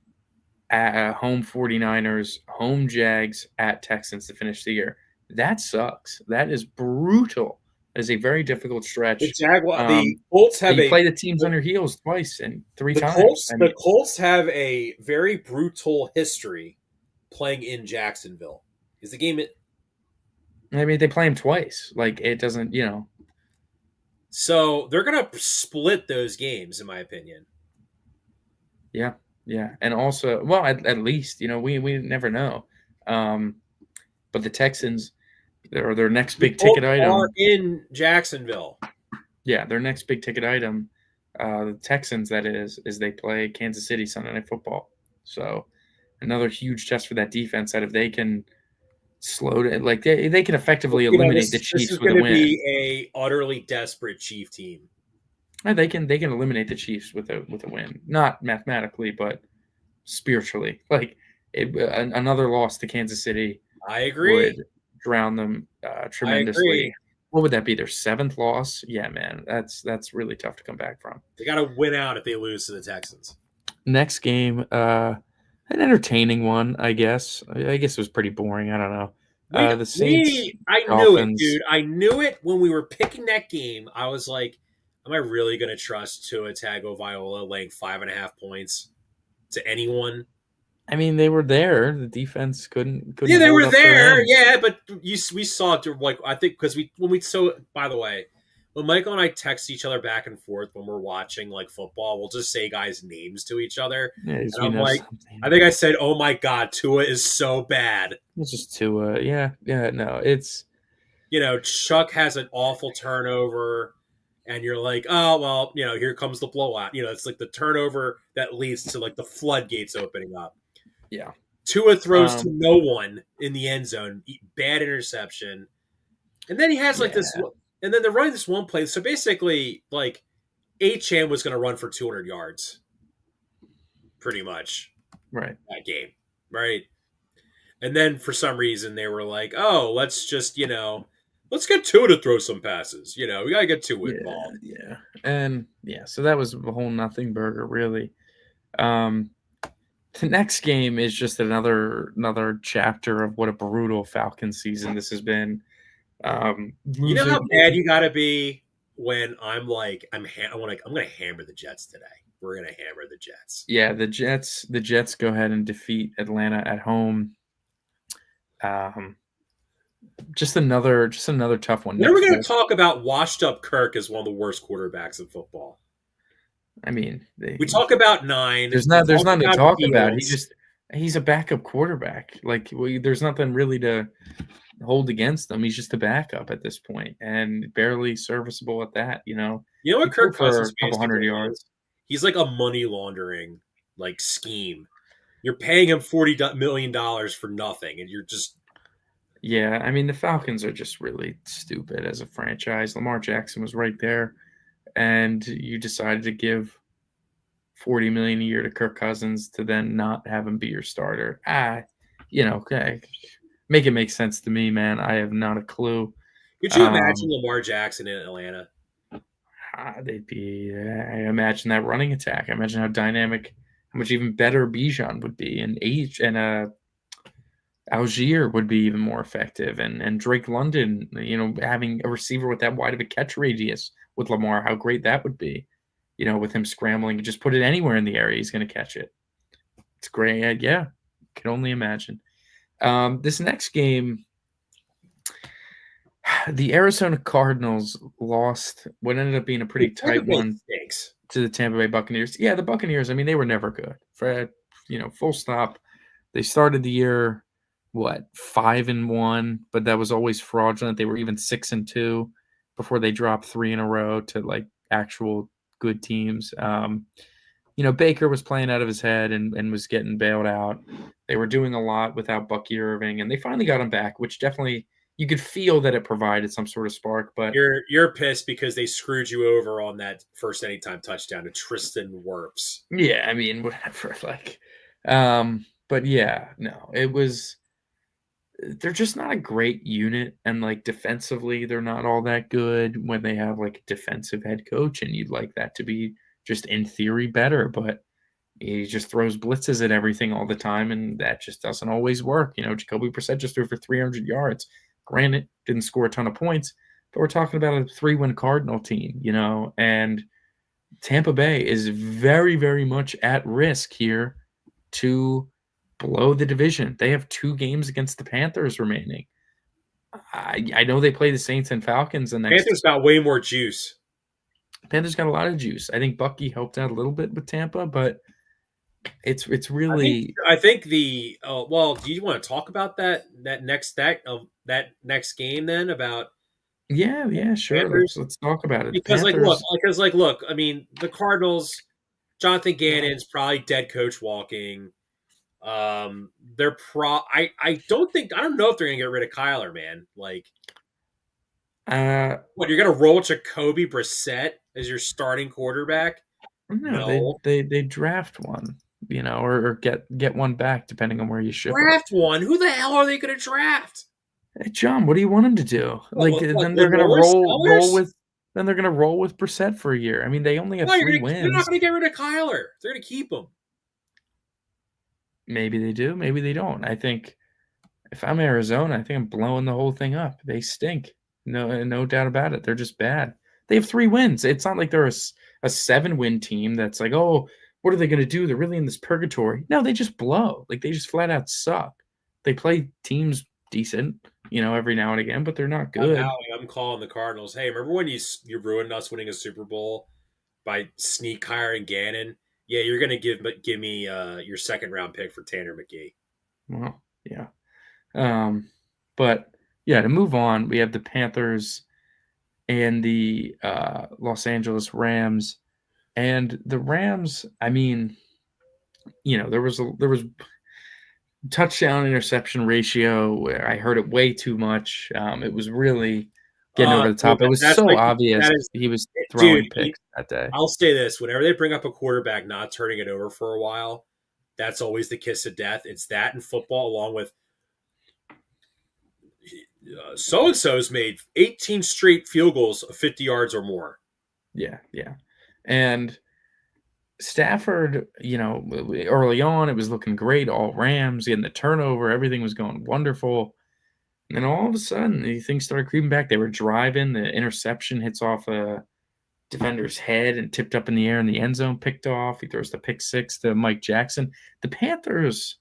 at home 49ers, home Jags, at Texans to finish the year. That sucks. That is brutal. That is a very difficult stretch. The Colts have You a play the teams on your heels twice and three the times. Colts I the mean, Colts have a very brutal history playing in Jacksonville. Is the game they play them twice. Like it doesn't. so they're gonna split those games, in my opinion. Yeah, yeah, and also, well, at least we never know. Um, but the Texans, their next The big ticket Colts are item. in Jacksonville. Yeah, their next big ticket item, the Texans, that is they play Kansas City Sunday Night Football. So another huge test for that defense. That if they can slow it, like they can effectively eliminate the This Chiefs is with going a to win. be a utterly desperate Chief team. And they can eliminate the Chiefs with a win, not mathematically, but spiritually. Like another loss to Kansas City I agree. would drown them I tremendously. agree. What would that be? Their seventh loss? Yeah, man, that's really tough to come back from. They got to win out if they lose to the Texans. Next game, an entertaining one, I guess. I guess it was pretty boring. I don't know. The Saints, I knew it, Dolphins. dude. I knew it when we were picking that game. I was like, am I really going to trust Tua Tagovailoa laying 5.5 points to anyone? I mean, they were there. The defense couldn't Yeah, couldn't they hold were up their there. end. Yeah, but we saw it. Like I think because by the way, when Michael and I text each other back and forth when we're watching like football, we'll just say guys' names to each other, Yeah, as and we I'm know like, I something. think I said, "Oh my God, Tua is so bad." It's just too. Yeah, yeah. No, it's Chuck has an awful turnover, and you're like, "Oh well, here comes the blowout." It's like the turnover that leads to like the floodgates opening up. yeah. Tua throws to Um, no one in the end zone, bad interception. And then he has like this, yeah. and then they're running this one play. So basically, like Chan was going to run for 200 yards, pretty much Right. that game, right? And then for some reason they were like, oh, let's just let's get Tua to throw some passes. You know, we gotta get Tua Yeah, involved. yeah. And yeah, so that was a whole nothing burger, really. Um, the next game is just another chapter of what a brutal Falcon season this has been. You know how Losing bad you gotta be when I'm like, I'm gonna hammer the Jets today. We're gonna hammer the Jets. Yeah, the Jets go ahead and defeat Atlanta at home. Um, just another tough one. When are Nick we gonna Foles. talk about washed up Kirk as one of the worst quarterbacks in football? I mean, We talk about nine. there's We not there's talk nothing to about talk about. Fields. He's a backup quarterback. Like there's nothing really to hold against him. He's just a backup at this point and barely serviceable at that. You know He what threw Kirk for Cousins a couple hundred basically is? yards. He's like a money laundering like scheme. You're paying him $40 million for nothing, and you're just Yeah, I mean the Falcons are just really stupid as a franchise. Lamar Jackson was right there, and you decided to give 40 million a year to Kirk Cousins to then not have him be your starter. Okay, make it make sense to me, man. I have not a clue. could you imagine Um, Lamar Jackson in Atlanta? they'd be. I imagine that running attack. I imagine how dynamic, how much even better Bijan would be, and Algier would be even more effective, and Drake London. Having a receiver with that wide of a catch radius with Lamar, how great that would be. With him scrambling, just put it anywhere in the area, he's going to catch it. It's great. Yeah, can only imagine. This next game, the Arizona Cardinals lost what ended up being a pretty Tampa tight Bay one stinks. to the Tampa Bay Buccaneers. Yeah, the Buccaneers, I mean, they were never good. Full stop. They started the year, 5-1, but that was always fraudulent. They were even 6-2 before they dropped three in a row to like actual good teams. Baker was playing out of his head and was getting bailed out. They were doing a lot without Bucky Irving, and they finally got him back, which definitely you could feel that it provided some sort of spark. But You're pissed because they screwed you over on that first anytime touchdown to Tristan Wirfs. yeah, I mean, whatever. But yeah, no, it was. They're just not a great unit, and like defensively, they're not all that good when they have like a defensive head coach, and you'd like that to be just in theory better, but he just throws blitzes at everything all the time, and that just doesn't always work. Jacoby Brissett just threw for 300 yards. Granted, didn't score a ton of points, but we're talking about a 3-win Cardinal team, and Tampa Bay is very, very much at risk here to blow the division. They have 2 games against the Panthers remaining. I know they play the Saints and Falcons the Panthers next. got way more juice. Panthers got a lot of juice. I think Bucky helped out a little bit with Tampa, but it's I think really. I think the well, do you want to talk about that next game then about Yeah, sure. Let's Panthers? let's talk about it. The Because Panthers. look, I mean, the Cardinals, Jonathan Gannon's probably dead coach walking. I don't know if they're gonna get rid of Kyler, man. Like, Uh, what, you're gonna roll Jacoby Brissett as your starting quarterback? no, they No. they they draft one, or get one back depending on where you ship them. Draft one. Who the hell are they gonna draft? Hey, John, what do you want them to do? Like What, then they're gonna Lenore roll Sellers? with then they're gonna roll with Brissett for a year. I mean, they only have No, 3 they're not wins. gonna get rid of Kyler. They're gonna keep him. Maybe they do, maybe they don't. I think if I'm Arizona, I think I'm blowing the whole thing up. They stink. No doubt about it. They're just bad. They have 3 wins. It's not like they're a 7-win team that's like, oh, what are they going to do? They're really in this purgatory. No, they just blow. Like they just flat out suck. They play teams decent, every now and again, but they're not good. I'm calling the Cardinals. Hey, remember when you ruined us winning a Super Bowl by sneak hiring Gannon? Yeah, you're gonna give me your second round pick for Tanner McGee. Well, yeah. But yeah, to move on, we have the Panthers and the Los Angeles Rams. And the Rams, I mean, there was touchdown interception ratio where I heard it way too much. It was really getting over the Dude, top. It was that's so like obvious that is, he was dude. throwing picks that day. I'll say this: whenever they bring up a quarterback not turning it over for a while, that's always the kiss of death. It's that in football, along with So and so's made 18 straight field goals of 50 yards or more. Yeah, yeah. And Stafford, early on, it was looking great. All Rams, getting the turnover, everything was going wonderful. And then all of a sudden, things started creeping back. They were driving. The interception hits off a defender's head and tipped up in the air in the end zone, picked off. He throws the pick six to Mike Jackson. The Panthers,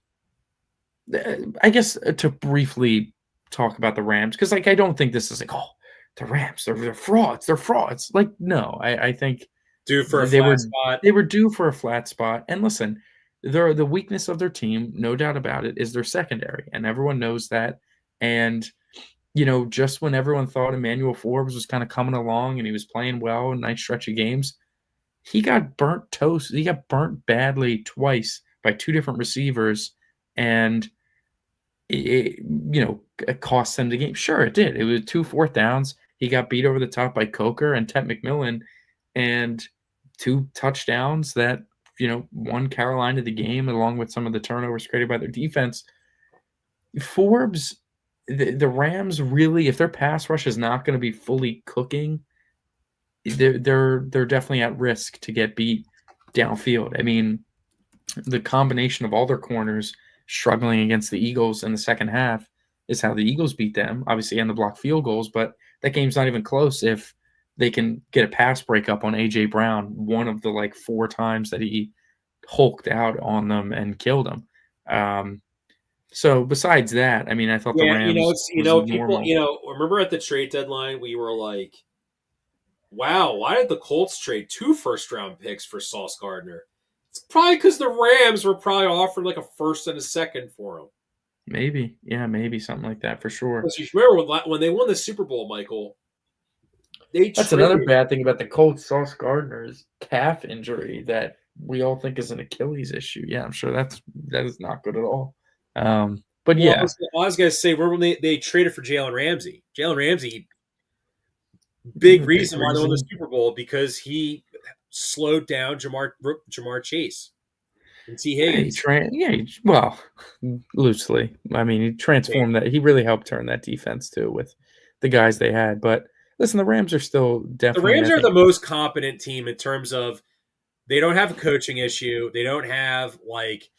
I guess, to briefly talk about the Rams, because I don't think this is like, oh, the Rams, they're frauds, they're frauds. Like, no, I think Due for a they flat were spot. they were due for a flat spot. And listen, the weakness of their team, no doubt about it, is their secondary, and everyone knows that. And just when everyone thought Emmanuel Forbes was kind of coming along and he was playing well, a nice stretch of games, he got burnt toast. He got burnt badly twice by two different receivers, and it cost them the game. Sure, it did. It was 2 fourth downs. He got beat over the top by Coker and Ted McMillan, and two touchdowns that won Carolina the game, along with some of the turnovers created by their defense. Forbes, the Rams really, if their pass rush is not going to be fully cooking, they're definitely at risk to get beat downfield. I mean, the combination of all their corners struggling against the Eagles in the second half is how the Eagles beat them, obviously, and the block field goals, but that game's not even close if they can get a pass breakup on A.J. Brown, one of the 4 times that he hulked out on them and killed them. So besides that, I mean, I thought the Yeah, Rams it's was people, normal. remember at the trade deadline we were like, wow, why did the Colts trade 2 first-round picks for Sauce Gardner? It's probably because the Rams were probably offered like a first and a second for him. Maybe, yeah, maybe something like that for sure. Because you remember when they won the Super Bowl, Michael, they That's another traded. bad thing about the Colts. Sauce Gardner's calf injury that we all think is an Achilles issue. Yeah, I'm sure that is not good at all. But Well, yeah, I was going to say, remember when they traded for Jalen Ramsey? Jalen Ramsey, big big reason why they won the reason. Super Bowl because he slowed down Jamar Chase and T. Higgins. Well, loosely. I mean, he transformed that. He really helped turn that defense too with the guys they had. But listen, the Rams are still The definitely, Rams I are the think. most competent team in terms of they don't have a coaching issue. They don't have like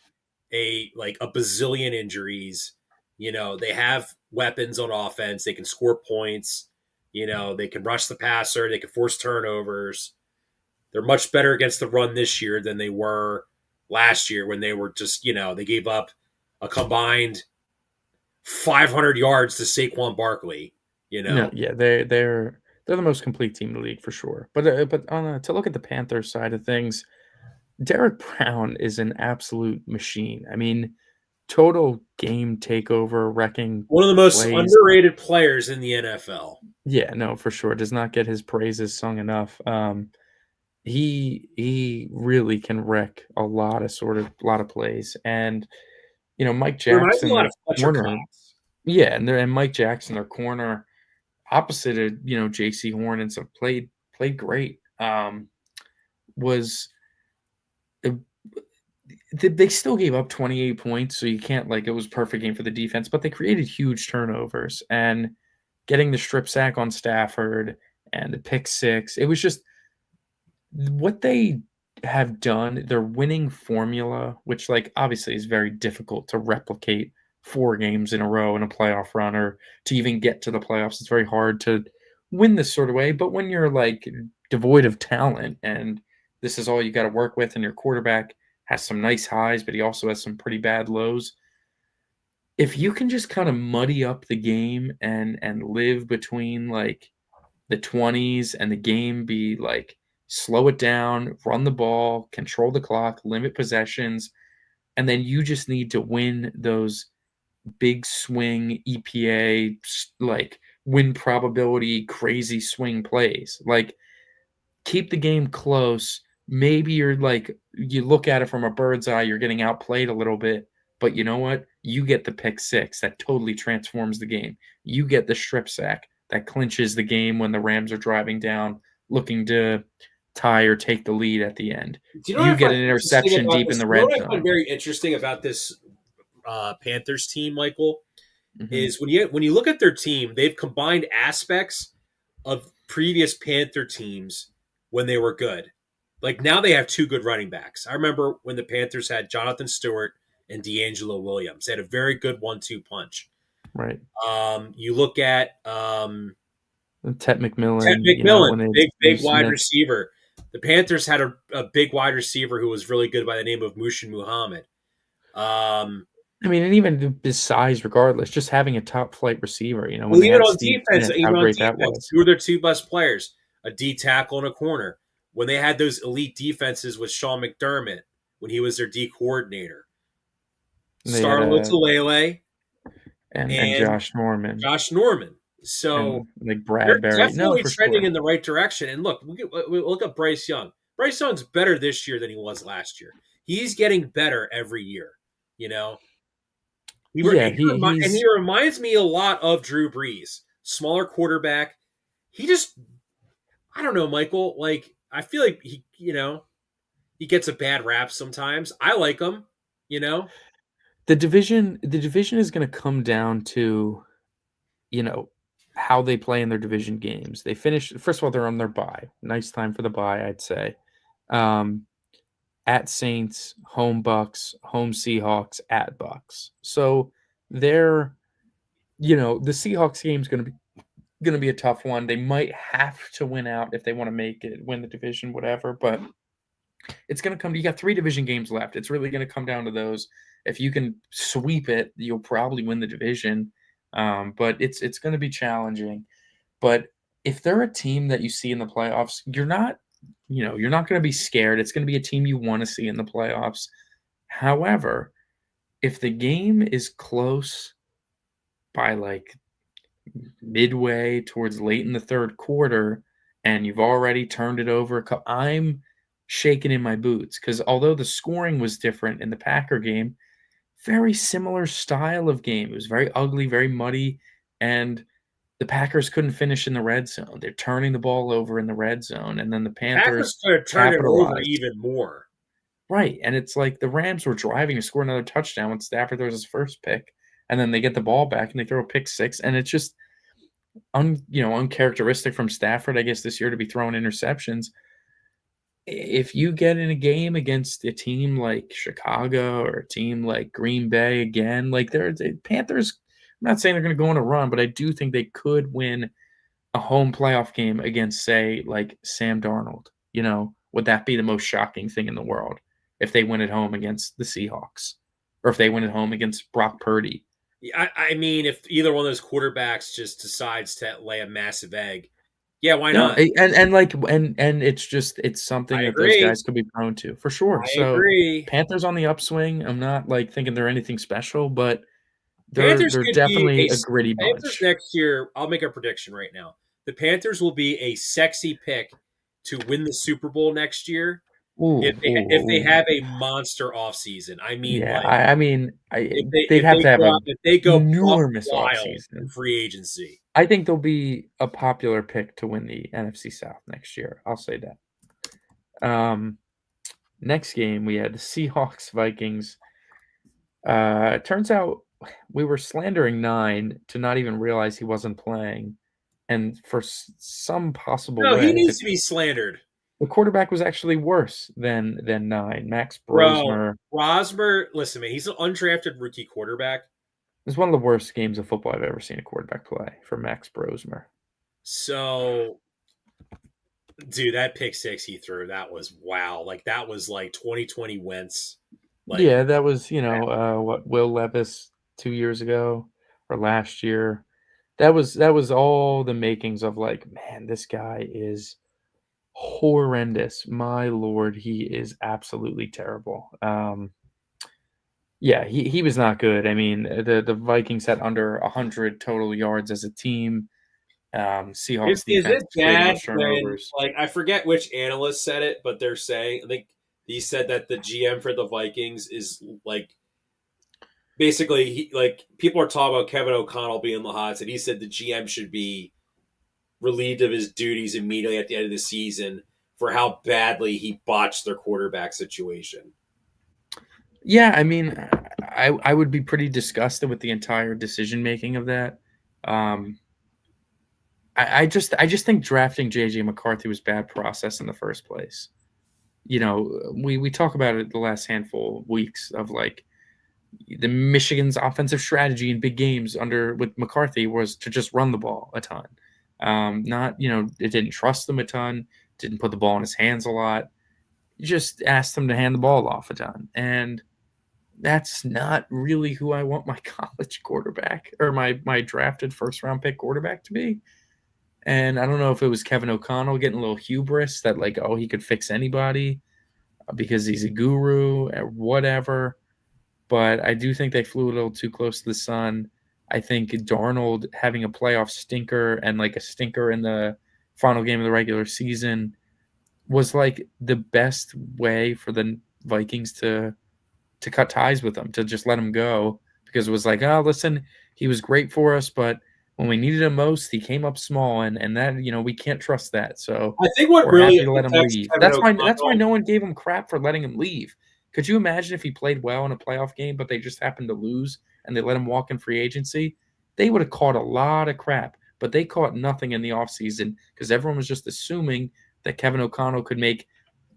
a bazillion injuries. They have weapons on offense. They can score points. They can rush the passer. They can force turnovers. They're much better against the run this year than they were last year when they were just, they gave up a combined 500 yards to Saquon Barkley. No, yeah, they're the most complete team in the league for sure. But to look at the Panthers side of things, Derek Brown is an absolute machine. I mean, total game takeover, wrecking One of the most plays. underrated players in the NFL. Yeah, no, for sure. Does not get his praises sung enough. He really can wreck a lot of plays. And Mike He reminds me a Jackson, lot their of Fletcher corner, Cox. yeah, and Mike Jackson, their corner, opposite of J.C. Horn, and so played great. Was they still gave up 28 points, so you can't it was a perfect game for the defense, but they created huge turnovers and getting the strip sack on Stafford and the pick six. It was just what they have done, their winning formula, which obviously is very difficult to replicate 4 games in a row in a playoff run or to even get to the playoffs. It's very hard to win this sort of way. But when you're devoid of talent and this is all you got to work with, and your quarterback has some nice highs, but he also has some pretty bad lows. If you can just kind of muddy up the game and live between the 20s and the game be slow it down, run the ball, control the clock, limit possessions, and then you just need to win those big swing EPA win probability crazy swing plays. Keep the game close. Maybe you look at it from a bird's eye, you're getting outplayed a little bit, but you know what? You get the pick six that totally transforms the game. You get the strip sack that clinches the game when the Rams are driving down, looking to tie or take the lead at the end. Do you know what You I get find an interesting interception about deep in this? the You know red what I find zone. very interesting about this Panthers team, Michael, Mm-hmm. is when you look at their team, they've combined aspects of previous Panther teams when they were good. Like now they have two good running backs. I remember when the Panthers had Jonathan Stewart and D'Angelo Williams. They had a very good 1-2 punch. Right. You look at And Ted Ted McMillan, McMillan, when they had big Steve wide Smith. receiver. The Panthers had a big wide receiver who was really good by the name of Mushin Muhammad. Um, I mean, and even his size, regardless, just having a top flight receiver, when well, they had Steve Smith, how great that was. who were their two best players? A D tackle and a corner. When they had those elite defenses with Sean McDermott, when he was their D coordinator, And they had Star Lotulelei and and Josh Norman Josh Norman. So and like they're Bradbury. No, definitely for trending sure. in the right direction. And look at Bryce Young. Bryce Young's better this year than he was last year. He's getting better every year. You know, Yeah, and he he's reminds me a lot of Drew Brees, smaller quarterback. He just, I don't know, Michael. Like I feel like he gets a bad rap sometimes. I like him. You know, the division. The division is going to come down to you know how they play in their division games. They finish first of all. They're on their bye. Nice time for the bye, I'd say. Um, at Saints, home Bucks, home Seahawks, at Bucks. So they're the Seahawks game is going to be a tough one. They might have to win out if they want to make it, win the division, whatever. But it's going to come. You got 3 division games left. It's really going to come down to those. If you can sweep it, you'll probably win the division. But it's going to be challenging. But if they're a team that you see in the playoffs, you're not going to be scared. It's going to be a team you want to see in the playoffs. However, if the game is close by like midway towards late in the third quarter and you've already turned it over, I'm shaking in my boots because although the scoring was different in the Packer game, very similar style of game. It was very ugly, very muddy, and the Packers couldn't finish in the red zone. They're turning the ball over in the red zone, and then the the Packers Panthers could have turned it over capitalized. even more. Right, and it's like the Rams were driving to score another touchdown when Stafford throws his first pick, and then they get the ball back and they throw a pick six, and it's just uncharacteristic from Stafford, I guess, this year to be throwing interceptions. If you get in a game against a team like Chicago or a team like Green Bay again, like the Panthers, I'm not saying they're going to go on a run, but I do think they could win a home playoff game against, say, like Sam Darnold. Would that be the most shocking thing in the world if they win at home against the Seahawks or if they win at home against Brock Purdy? I mean, if either one of those quarterbacks just decides to lay a massive egg, yeah, why No, not? and it's something I that those agree. guys could be prone to for sure. I So agree. Panthers on the upswing. I'm not like thinking they're anything special, but they're Panthers they're could be definitely a gritty Panthers bunch. next year. I'll make a prediction right now. The Panthers will be a sexy pick to win the Super Bowl next year Ooh, ooh, if they ooh. have a monster offseason. I mean, Yeah, like I mean, they'd have to have a if they go buck enormous wild in offseason. free agency. I think they'll be a popular pick to win the NFC South next year. I'll say that. Next game we had the Seahawks Vikings. It turns out we were slandering Nine to not even realize he wasn't playing, and for some possible No, he way, needs to be slandered, the quarterback was actually worse than Nine. Max bro. Brosmer Rosmer, listen, man, he's an undrafted rookie quarterback. is one of the worst games of football I've ever seen a quarterback play for Max Brosmer. So, dude, that pick six he threw, that was wow. Like that was like 2020 Wentz. Like Yeah, that was what Will Levis 2 years ago or last year. That was all the makings of like, man, this guy is horrendous. My lord, he is absolutely terrible. Yeah, he was not good. I mean, the Vikings had under 100 total yards as a team. Seahawks is defense it creating bad those when turnovers. like I forget which analyst said it, but they're saying I think he said that the GM for the Vikings is like basically like people are talking about Kevin O'Connell being the hot seat. He said the GM should be relieved of his duties immediately at the end of the season for how badly he botched their quarterback situation. Yeah, I mean, I would be pretty disgusted with the entire decision making of that. Um, I just think drafting JJ McCarthy was bad process in the first place. You know, we talk about it the last handful of weeks of like the Michigan's offensive strategy in big games under with McCarthy was to just run the ball a ton. Not, it didn't trust them a ton, didn't put the ball in his hands a lot, just asked him to hand the ball off a ton. And that's not really who I want my college quarterback or my drafted first round pick quarterback to be. And I don't know if it was Kevin O'Connell getting a little hubris that like, oh, he could fix anybody because he's a guru or whatever. But I do think they flew a little too close to the sun. I think Darnold having a playoff stinker and like a stinker in the final game of the regular season was like the best way for the Vikings to cut ties with him, to just let him go, because it was like, oh, listen, he was great for us, but when we needed him most, he came up small, and that, we can't trust that. So I think what we're really happy to let him protects leave. Kevin That's why O'Connell. no one gave him crap for letting him leave. Could you imagine if he played well in a playoff game, but they just happened to lose and they let him walk in free agency? They would have caught a lot of crap, but they caught nothing in the offseason because everyone was just assuming that Kevin O'Connell could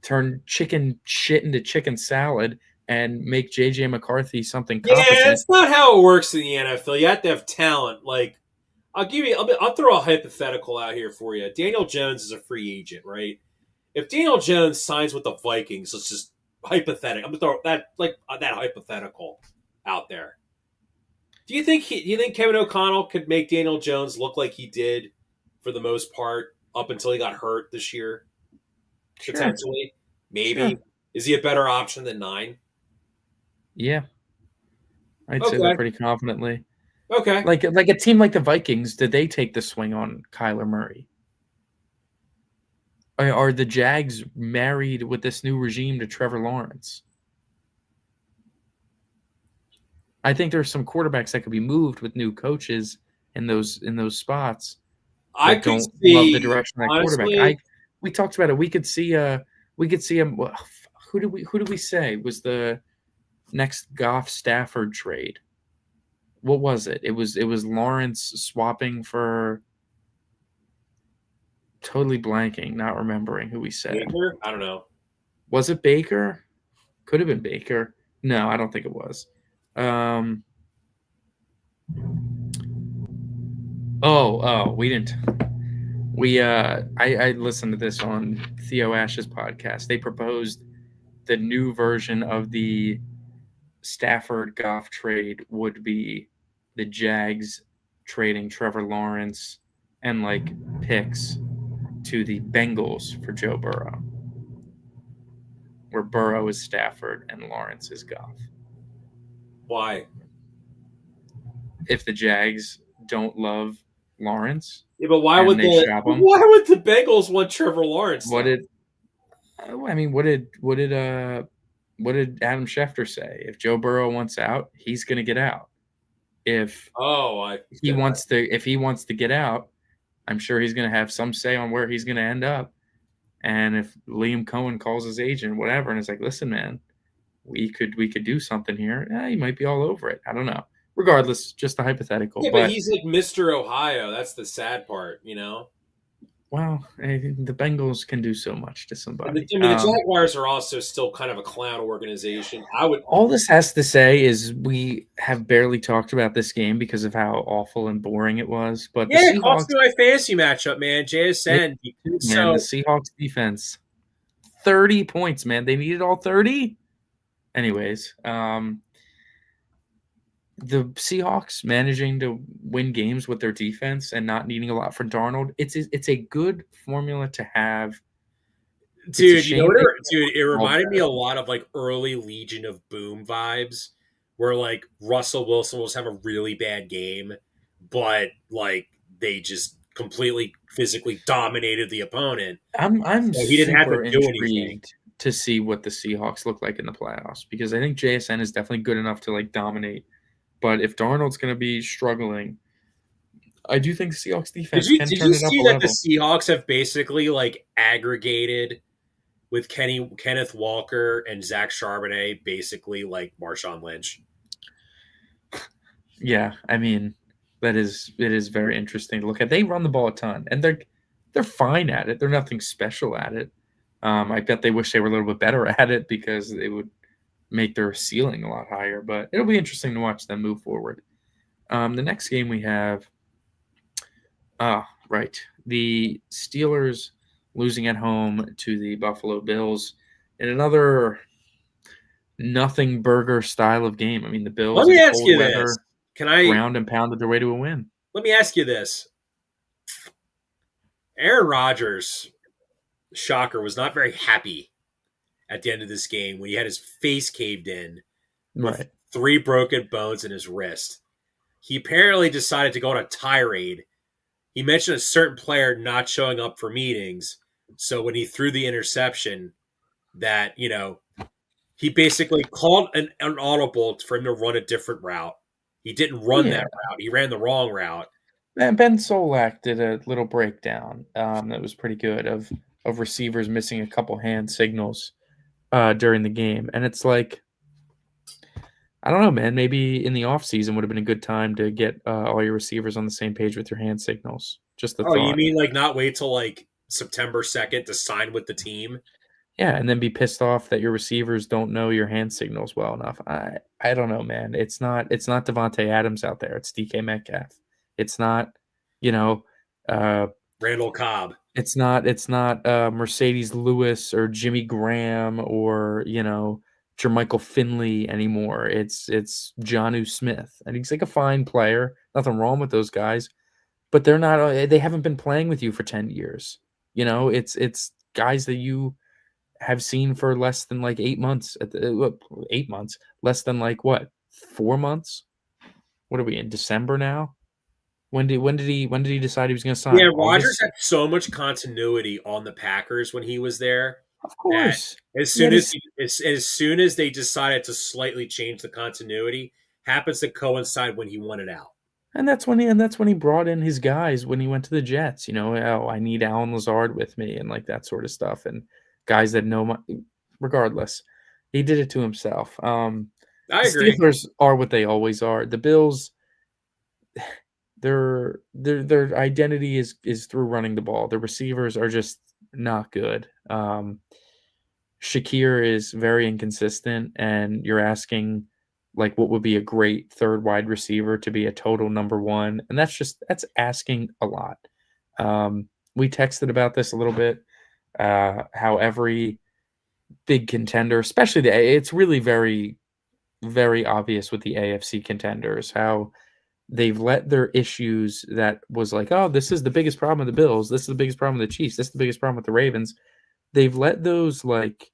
turn chicken shit into chicken salad and make JJ McCarthy something Yeah, competent. it's not how it works in the NFL. You have to have talent. Like, I'll throw a hypothetical out here for you. Daniel Jones is a free agent, right? If Daniel Jones signs with the Vikings, let's just hypothetical. I'm gonna throw that hypothetical out there. Do you think Kevin O'Connell could make Daniel Jones look like he did for the most part up until he got hurt this year? Sure, Potentially, sure. maybe. Is he a better option than nine? Yeah, I'd say that Okay, pretty confidently. okay. Like a team like the Vikings, did they take the swing on Kyler Murray? Are the Jags married with this new regime to Trevor Lawrence? I think there's some quarterbacks that could be moved with new coaches in those spots I that could don't love the see direction of that quarterback. honestly. We talked about it. We could see him. Who did we say was the next Goff Stafford trade? What was it? It was Lawrence swapping for, totally blanking, not remembering who we said. Baker? I don't know. Was it Baker? Could have been Baker. No, I don't think it was. Um. Oh, we didn't. I listened to this on Theo Ash's podcast. They proposed the new version of the Stafford Goff trade would be the Jags trading Trevor Lawrence and like picks to the Bengals for Joe Burrow, where Burrow is Stafford and Lawrence is Goff. Why? If the Jags don't love Lawrence Yeah, but why and would they the shop him, why would the Bengals want Trevor Lawrence what though? did I mean? What did Adam Schefter say? If Joe Burrow wants out, he's going to get out. If Oh, if he wants to get out, I'm sure he's going to have some say on where he's going to end up. And if Liam Cohen calls his agent, whatever, and it's like, listen, man, we could do something here. He might be all over it. I don't know. Regardless, just a hypothetical. yeah, but But he's like Mr. Ohio. That's the sad part, you know. well, the Bengals can do so much to And the, somebody. I mean, the Jaguars are also still kind of a clown organization. I would, All this has to say is we have barely talked about this game because of how awful and boring it was. But the yeah, it cost Seahawks, me my fantasy matchup, man. it, JSN. man, the So Seahawks defense, 30 points, man. They needed all 30. Anyways, the Seahawks managing to win games with their defense and not needing a lot from Darnold, it's a good formula to have. It's a dude, shame they dude, it all reminded me better. a lot of like early Legion of Boom vibes, where like Russell Wilson will just have a really bad game, but like they just completely physically dominated the opponent, I'm so he didn't have to super do anything. intrigued to see what the Seahawks look like in the playoffs because I think JSN is definitely good enough to like dominate. But if Darnold's going to be struggling, I do think the Seahawks Did defense you can did you turn it up see a that the level. Seahawks have basically like aggregated with Kenneth Walker and Zach Charbonnet, basically like Marshawn Lynch? Yeah, I mean, it is very interesting to look at. They run the ball a ton, and they're fine at it. They're nothing special at it. I bet they wish they were a little bit better at it because it would make their ceiling a lot higher. But it'll be interesting to watch them move forward. The next game we have, right, the Steelers losing at home to the Buffalo Bills in another nothing burger style of game. I mean, the Let Bills me in ask cold you this. weather Can I ground and pounded their way to a win. let me ask you this? Aaron Rodgers, shocker, was not very happy at the end of this game when he had his face caved in with Right. 3 broken bones in his wrist. He apparently decided to go on a tirade. He mentioned a certain player not showing up for meetings. So when he threw the interception, that, he basically called an audible for him to run a different route. He didn't run that Yeah. route. He ran the wrong route. And Ben Solak did a little breakdown that was pretty good of receivers missing a couple hand signals during the game. And it's like, I don't know, man. Maybe in the offseason would have been a good time to get all your receivers on the same page with your hand signals. Just a Oh, you thought. mean like not wait till like September 2nd to sign with the team? Yeah, and then be pissed off that your receivers don't know your hand signals well enough. I don't know, man. It's not Devonte Adams out there. It's DK Metcalf. It's not, you know, uh, Randall Cobb. it's not Mercedes Lewis or Jimmy Graham or Jermichael Finley anymore. It's Jonnu Smith, and he's like a fine player. Nothing wrong with those guys, but they're not. They haven't been playing with you for 10 years. It's guys that you have seen for less than like 8 months. 8 months, less than like what 4 months? What are we in December now? When did he decide he was going to Yeah, sign? Rodgers August, had so much continuity on the Packers when he was there of that course. as He had soon as his as soon as they decided to slightly change the continuity, happens to coincide when he wanted out. and that's when he brought in his guys when he went to the Jets. Oh, I need Alan Lazard with me and like that sort of stuff, and guys that know my. Regardless, he did it to himself. I The agree. Steelers are what they always are. The Bills, their identity is through running the ball. The receivers are just not good. Shakir is very inconsistent, and you're asking like what would be a great third wide receiver to be a total number one, and that's asking a lot. We texted about this a little bit. How every big contender, especially it's really very very obvious with the AFC contenders how they've let their issues that was like, oh, this is the biggest problem with the Bills, this is the biggest problem with the Chiefs, this is the biggest problem with the Ravens. They've let those like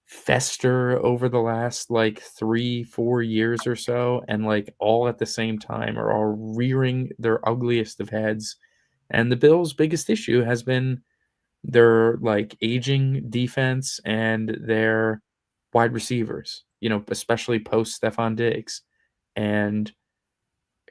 fester over the last like 3-4 years or so, and like all at the same time are all rearing their ugliest of heads. And the Bills' biggest issue has been their like aging defense and their wide receivers, especially post Stefan Diggs. And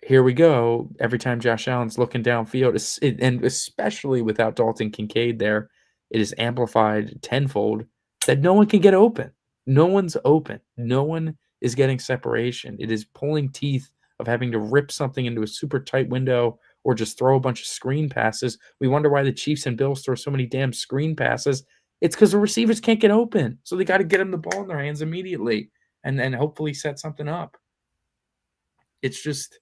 here we go. Every time Josh Allen's looking downfield, and especially without Dalton Kincaid there, it is amplified tenfold that no one can get open. No one's open. No one is getting separation. It is pulling teeth of having to rip something into a super tight window or just throw a bunch of screen passes. We wonder why the Chiefs and Bills throw so many damn screen passes. It's because the receivers can't get open. So they got to get them the ball in their hands immediately and then hopefully set something up. It's just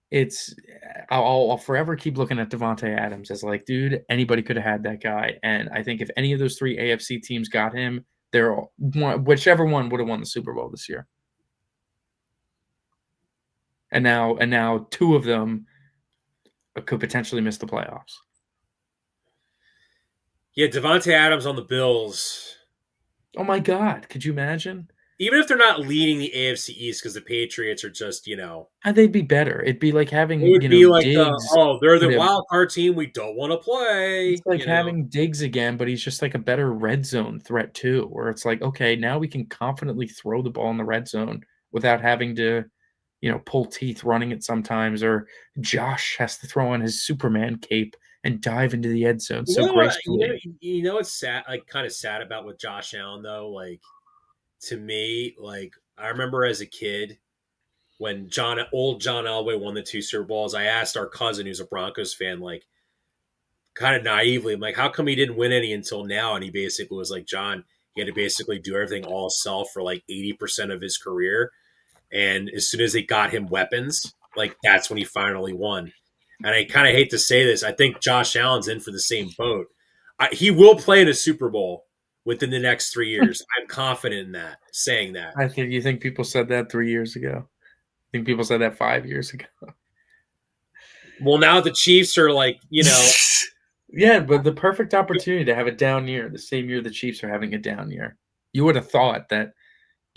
it's I'll forever keep looking at Devonte Adams as like, dude, anybody could have had that guy. And I think if any of those three AFC teams got him, whichever one would have won the Super Bowl this year. And now two of them could potentially miss the playoffs. Yeah, Devonte Adams on the Bills. Oh my God, could you imagine? Even if they're not leading the AFC East because the Patriots are just, They'd be better. It'd be like it having would be like Diggs. they're the But wild card team we don't want to it's play. like having Diggs again, but he's just like a better red zone threat too, where it's like, okay, now we can confidently throw the ball in the red zone without having to, pull teeth running it sometimes, or Josh has to throw on his Superman cape and dive into the end zone You so know what? gracefully. What's sad, like kind of sad about with Josh Allen though. Like to me, like I remember as a kid when old John Elway won the 2 Super Bowls. I asked our cousin, who's a Broncos fan, like kind of naively, I'm like, how come he didn't win any until now? And he basically was like, John, he had to basically do everything all himself for like 80% of his career. And as soon as they got him weapons, like that's when he finally won. And I kind of hate to say this, I think Josh Allen's in for the same boat. He will play in a Super Bowl within the next 3 years. I'm confident in that, saying that. I think you think people said that 3 years ago. I think people said that 5 years ago. Well, now the Chiefs are like, Yeah, but the perfect opportunity to have a down year, the same year the Chiefs are having a down year. You would have thought that,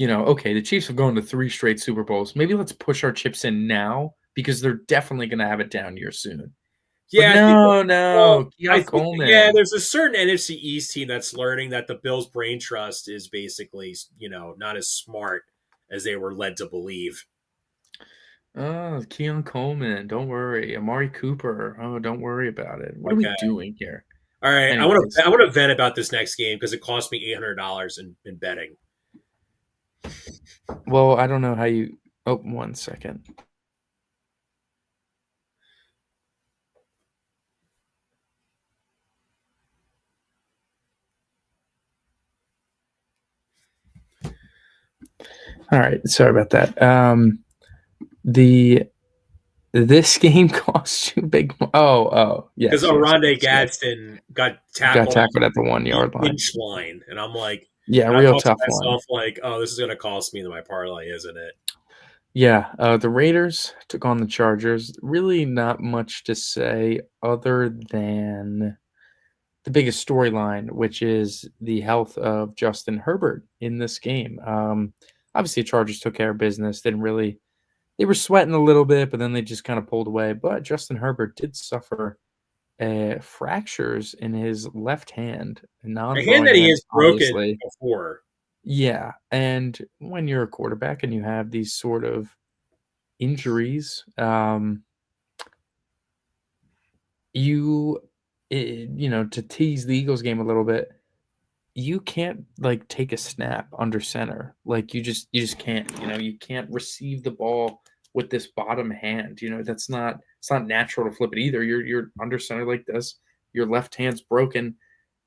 okay, the Chiefs have gone to 3 straight Super Bowls. Maybe let's push our chips in now because they're definitely going to have a down year soon. But yeah, I think. Well, no, I Keon think yeah, Coleman. there's a certain NFC East team that's learning that the Bills' brain trust is basically, not as smart as they were led to believe. Oh, Keon Coleman. Don't worry. Amari Cooper. Oh, don't worry about it. What are we Okay, doing here? all right. I want Anyways, to I want to vent about this next game because it cost me $800 in betting. well, I don't know how you. Oh, 1 second. All right, sorry about that. The this game cost you big. Oh, Because yes, yes, Oronde yes, yes. Gadsden got Got tackled tackled at the at 1 yard the line. inch line, and I'm like, Yeah, and I real thought to tough one. myself like, oh, this is going to cost me my parlay, isn't it? Yeah, the Raiders took on the Chargers. Really, not much to say other than the biggest storyline, which is the health of Justin Herbert in this game. Obviously, the Chargers took care of business. Didn't really. They were sweating a little bit, but then they just kind of pulled away. But Justin Herbert did suffer fractures in his left hand, A hand that non-throwing he hand, has broken obviously. before. Yeah, and when you're a quarterback and you have these sort of injuries, you, to tease the Eagles game a little bit, you can't like take a snap under center. Like you just can't. You can't receive the ball with this bottom hand. That's not it's not natural to flip it either. You're under center like this. Your left hand's broken.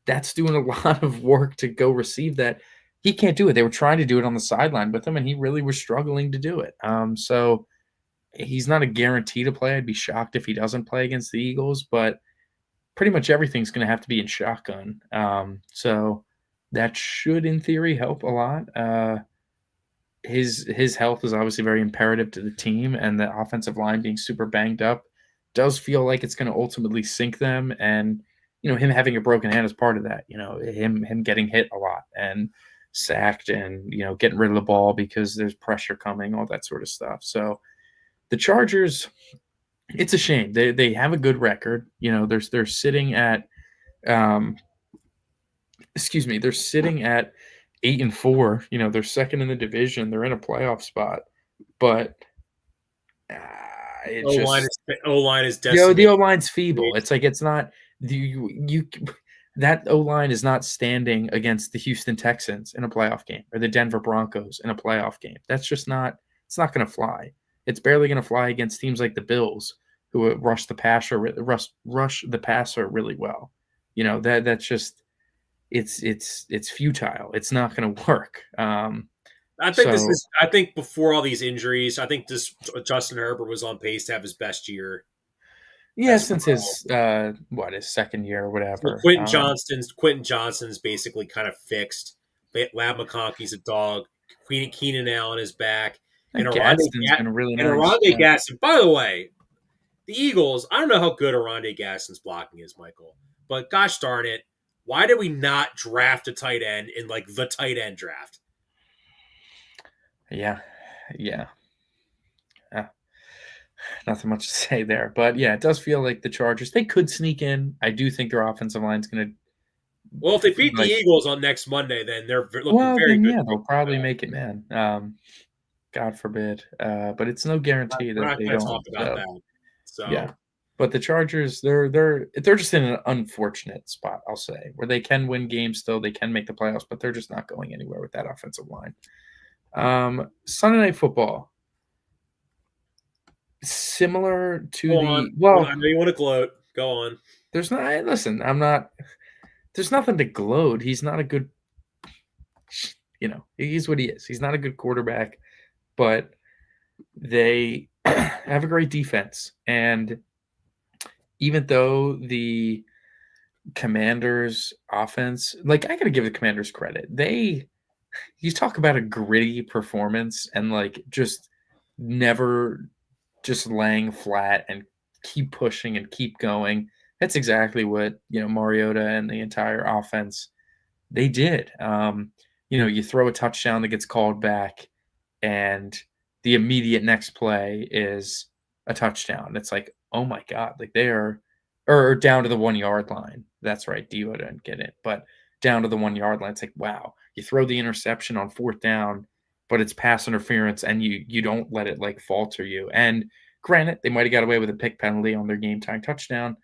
That's doing a lot of work to go receive that. He can't do it. They were trying to do it on the sideline with him, and he really was struggling to do it. So he's not a guarantee to play. I'd be shocked if he doesn't play against the Eagles, but pretty much everything's going to have to be in shotgun. So that should, in theory, help a lot. His health is obviously very imperative to the team, and the offensive line being super banged up does feel like it's going to ultimately sink them. And him having a broken hand is part of that. Him getting hit a lot and sacked, and getting rid of the ball because there's pressure coming, all that sort of stuff. So the Chargers, it's a shame. They have a good record. They're sitting at they're sitting at 8-4. They're second in the division. They're in a playoff spot, but uh, it just O line is the decimated. O line's feeble. It's like it's not you that O line is not standing against the Houston Texans in a playoff game or the Denver Broncos in a playoff game. That's just not. It's not going to fly. It's barely going to fly against teams like the Bills who rush the passer really well. That's just it's futile. It's not going to work. So I think before all these injuries, I think this Justin Herbert was on pace to have his best year yeah, as since well. his second year or Well, whatever. Quentin Johnston's basically kind of fixed. Lab McConkey's a dog. Keenan Allen is back, and Gadsden's been really nice. Oronde Gaston. By the way, the Eagles. I don't know how good Oronde Gaston's blocking is, Michael, but gosh darn it, why did we not draft a tight end in like the tight end draft? Yeah, yeah. Nothing much to say there, but yeah, it does feel like the Chargers, they could sneak in. I do think their offensive line's going Well, if they beat to the like. Eagles on next Monday, then they're looking Well, very then good. yeah, they'll probably make it, man. God forbid, but it's no guarantee We're that not they going to don't. talk about So that. yeah, So but the Chargers, they're just in an unfortunate spot, I'll say, where they can win games still, they can make the playoffs, but they're just not going anywhere with that offensive line. Sunday Night Football. Similar to Go on. the well, I know you want to gloat. Go on. there's not. Listen, I'm not. There's nothing to gloat. He's not a good. He's what he is. He's not a good quarterback, but they have a great defense. And even though the Commanders' offense, like I got to give the Commanders credit, you talk about a gritty performance and like just never just laying flat and keep pushing and keep going. That's exactly what Mariota and the entire offense they did. You throw a touchdown that gets called back, and the immediate next play is a touchdown. It's like, oh my god, like they are, or down to the 1 yard line. That's right, Dio didn't get it, but down to the 1 yard line. It's like, wow, you throw the interception on fourth down, but it's pass interference, and you don't let it like falter you. And granted, they might have got away with a pick penalty on their game time touchdown,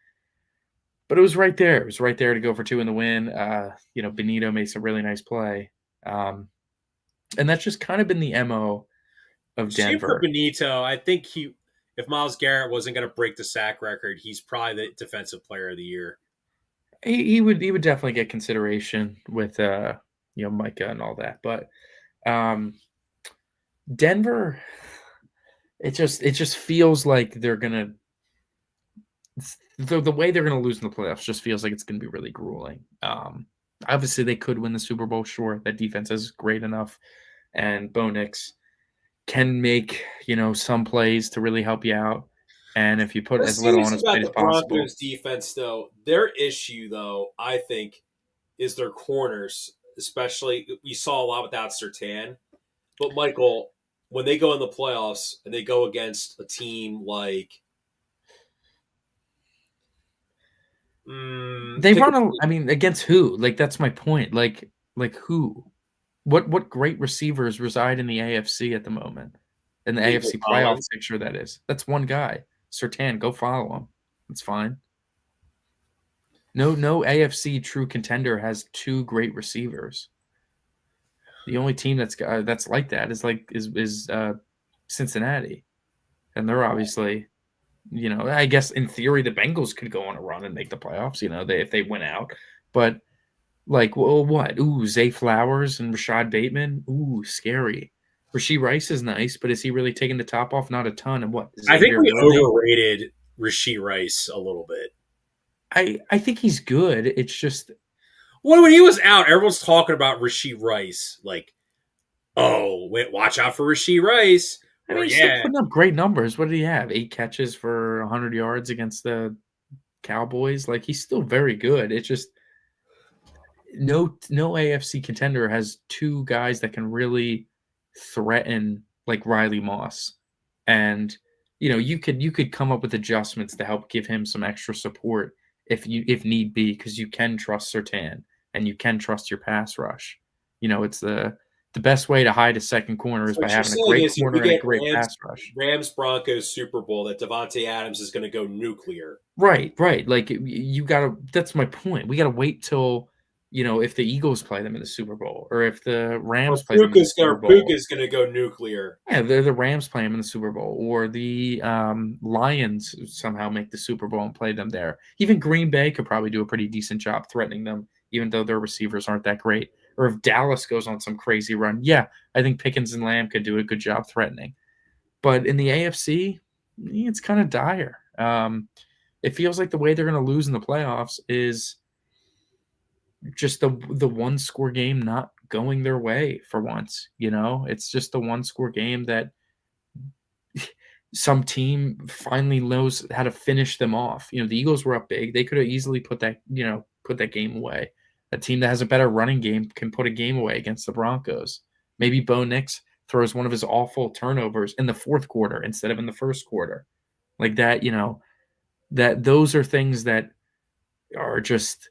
but it was right there. It was right there to go for two in the win. Benito makes a really nice play. And that's just kind of been the MO of Shame for Denver. Benito. I think if Myles Garrett wasn't going to break the sack record, he's probably the defensive player of the year. He would definitely get consideration with Micah and all that. But Denver, it just feels like they're gonna the way they're gonna lose in the playoffs just feels like it's gonna be really grueling. Obviously they could win the Super Bowl, sure. That defense is great enough, and Bo Nix can make some plays to really help you out. And if you put The as little thing on his about plate the as possible, Broncos defense, though, their issue, though, I think, is their corners. Especially, we saw a lot without Sertan. But Michael, when they go in the playoffs and they go against a team like, they pick a run. team, I mean, against who? Like that's my point. Like who? What great receivers reside in the AFC at the moment? In the Nico AFC playoff Collins. picture, that is. That's one guy. Sertan, go follow him. That's fine. No AFC true contender has two great receivers. The only team that's like that is Cincinnati, and they're obviously I guess in theory the Bengals could go on a run and make the playoffs. If they win out, but like, well, what? Ooh, Zay Flowers and Rashad Bateman. Ooh, scary. Rasheed Rice is nice, but is he really taking the top off? Not a ton. And what? I think Xavier we Worthy. overrated Rasheed Rice a little bit. I think he's good. It's just Well, when he was out, everyone's talking about Rasheed Rice. Like, oh, wait, watch out for Rasheed Rice. I mean Or, he's still yeah, putting up great numbers. What did he have? 8 catches for 100 yards against the Cowboys. Like he's still very good. It's just no AFC contender has two guys that can really threaten like Riley Moss. And you could come up with adjustments to help give him some extra support if need be, because you can trust Sertan and you can trust your pass rush. It's the best way to hide a second corner is so by what you're having a saying great is if we corner and a get great pass rush. Rams Broncos Super Bowl, that Devontae Adams is going to go nuclear. Right, right. Like you gotta. That's my point. We gotta wait till if the Eagles play them in the Super Bowl, or if the Or Rams play them in the Puka's, Super or Bowl. Puka's going to go nuclear. Yeah, the Rams play them in the Super Bowl, or the Lions somehow make the Super Bowl and play them there. Even Green Bay could probably do a pretty decent job threatening them, even though their receivers aren't that great. Or if Dallas goes on some crazy run, yeah, I think Pickens and Lamb could do a good job threatening. But in the AFC, it's kind of dire. It feels like the way they're going to lose in the playoffs is just the one score game not going their way for once. It's just the one score game that some team finally knows how to finish them off. The Eagles were up big; they could have easily put that game away. A team that has a better running game can put a game away against the Broncos. Maybe Bo Nix throws one of his awful turnovers in the fourth quarter instead of in the first quarter, like that. That those are things that are just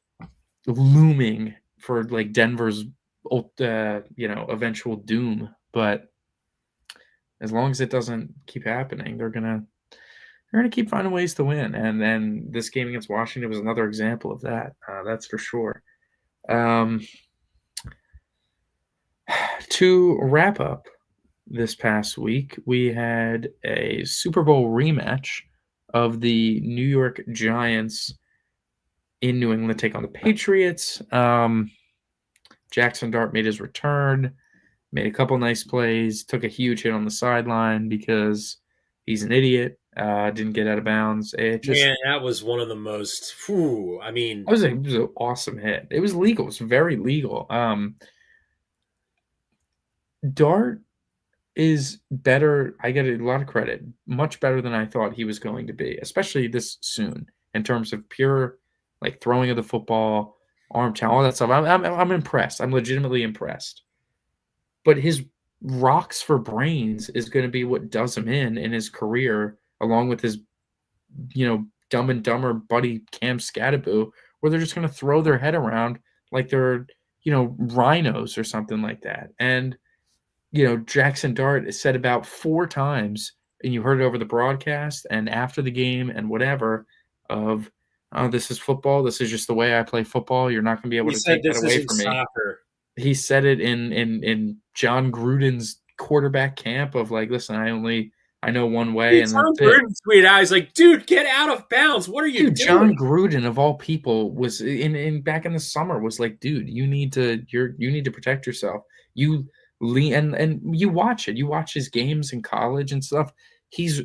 looming for like Denver's eventual doom. But as long as it doesn't keep happening, they're gonna keep finding ways to win. And then this game against Washington was another example of that. That's for sure. To wrap up this past week, we had a Super Bowl rematch of the New York Giants in New England take on the Patriots. Jackson Dart made his return, made a couple nice plays, took a huge hit on the sideline because he's an idiot. Didn't get out of bounds. It just Man, that was one of the most. Whew, I it mean, was, it was an awesome hit. It was legal. It was very legal. Dart is better. I get a lot of credit, much better than I thought he was going to be, especially this soon in terms of pure like throwing of the football, arm talent, all that stuff. I'm impressed. I'm legitimately impressed. But his rocks for brains is going to be what does him in his career, along with his Dumb and Dumber buddy Cam Scattaboo, where they're just going to throw their head around like they're rhinos or something like that. And Jackson Dart said about 4 times, and you heard it over the broadcast and after the game and whatever, of, oh, this is football. This is just the way I play football. You're not going to be able he to said take that this away isn't from me. soccer. He said it in John Gruden's quarterback camp of like, listen, I know one way Dude, and Tom that's it. Gruden tweeted out, he's like, dude, get out of bounds. What are you Dude, John doing? Gruden of all people was in back in the summer was like, dude, you need to protect yourself. You lean and you watch it. You watch his games in college and stuff. He's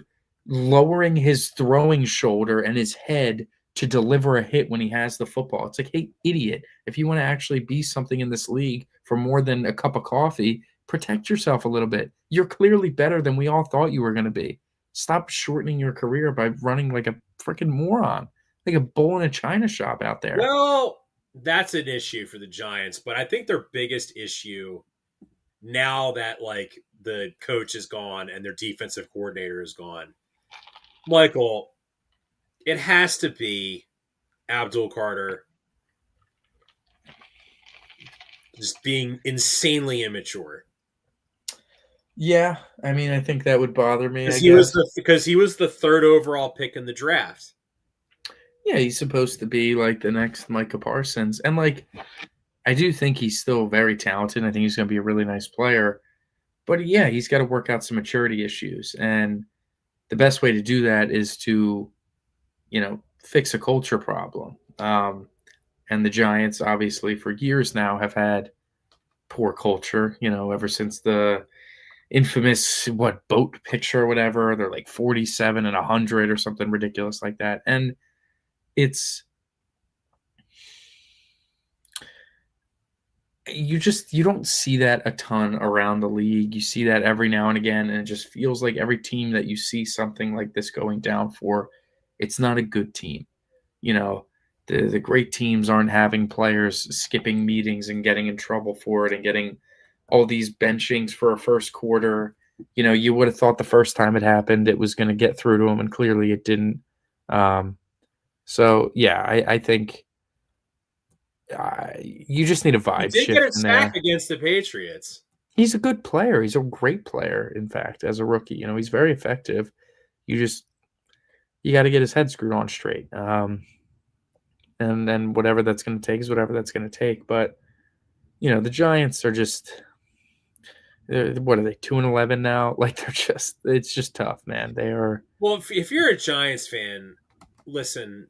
lowering his throwing shoulder and his head to deliver a hit when he has the football. It's like, hey, idiot, if you want to actually be something in this league for more than a cup of coffee, protect yourself a little bit. You're clearly better than we all thought you were going to be. Stop shortening your career by running like a freaking moron, like a bull in a china shop out there. Well, that's an issue for the Giants, but I think their biggest issue now that like the coach is gone and their defensive coordinator is gone, Michael, it has to be Abdul Carter just being insanely immature. Yeah, I mean, I think that would bother me, Because I he was guess. the third overall pick in the draft. Yeah, he's supposed to be like the next Micah Parsons. And like, I do think he's still very talented. I think he's going to be a really nice player. But yeah, he's got to work out some maturity issues. And the best way to do that is to, fix a culture problem. And the Giants, obviously, for years now have had poor culture, ever since the infamous boat picture or whatever. They're like 47 and 100 or something ridiculous like that. And it's you don't see that a ton around the league. You see that every now and again, and it just feels like every team that you see something like this going down for, it's not a good team. You know, the great teams aren't having players skipping meetings and getting in trouble for it and getting all these benchings for a first quarter. You would have thought the first time it happened it was going to get through to them, and clearly it didn't. So yeah, I think you just need a He vibe did get shift a in sack there. against the Patriots. He's a good player. He's a great player, in fact, as a rookie. He's very effective. You got to get his head screwed on straight. And then whatever that's going to take is whatever that's going to take. But the Giants are just what are they 2-11 now? Like it's just tough, man. They are. Well, if you're a Giants fan, listen,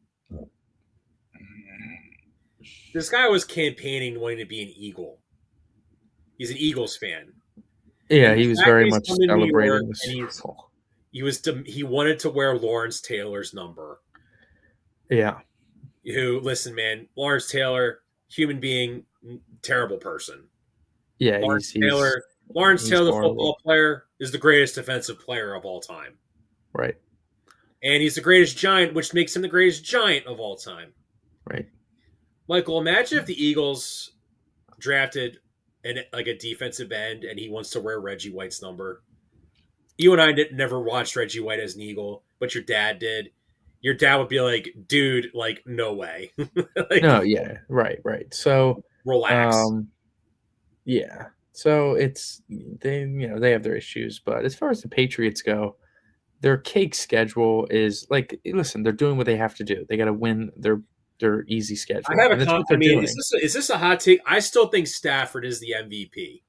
this guy was campaigning wanting to be an Eagle. He's an Eagles fan, and Yeah, the he was fact that very he's much come to New York celebrating the and Super Bowl. he wanted to wear Lawrence Taylor's number. Yeah, Who, listen, man, Lawrence Taylor, human being, terrible person. yeah, Lawrence Taylor, he's the horrible. football player, is the greatest defensive player of all time. Right, And he's the greatest Giant, which makes him the greatest Giant of all time. right. Michael, imagine if the Eagles drafted like a defensive end and he wants to wear Reggie White's number. You and I never watched Reggie White as an Eagle, but your dad did. Your dad would be like, dude, like, no way. Like, No, yeah, right. So, relax. um, yeah. So they have their issues, but as far as the Patriots go, their cake schedule is like, listen, they're doing what they have to do. They got to win their easy I schedule, have a and that's what I they're mean, doing. is this a hot take? I still think Stafford is the MVP.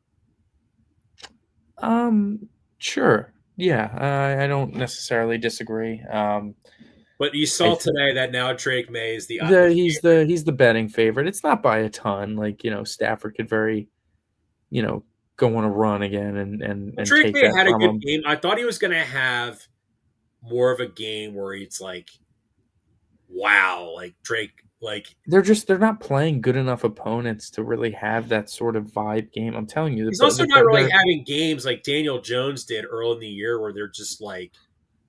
Um, Sure. Yeah, I don't necessarily disagree. But you I saw think today that now Drake May is the favorite. he's the betting favorite. It's not by a ton. Like, Stafford could very, you know, go on a run again and Drake take May that had a from good him. game. I thought he was going to have more of a game where it's like, wow, like Drake, like They're not playing good enough opponents to really have that sort of vibe game. I'm telling you, he's also not really they're having games like Daniel Jones did early in the year where they're just like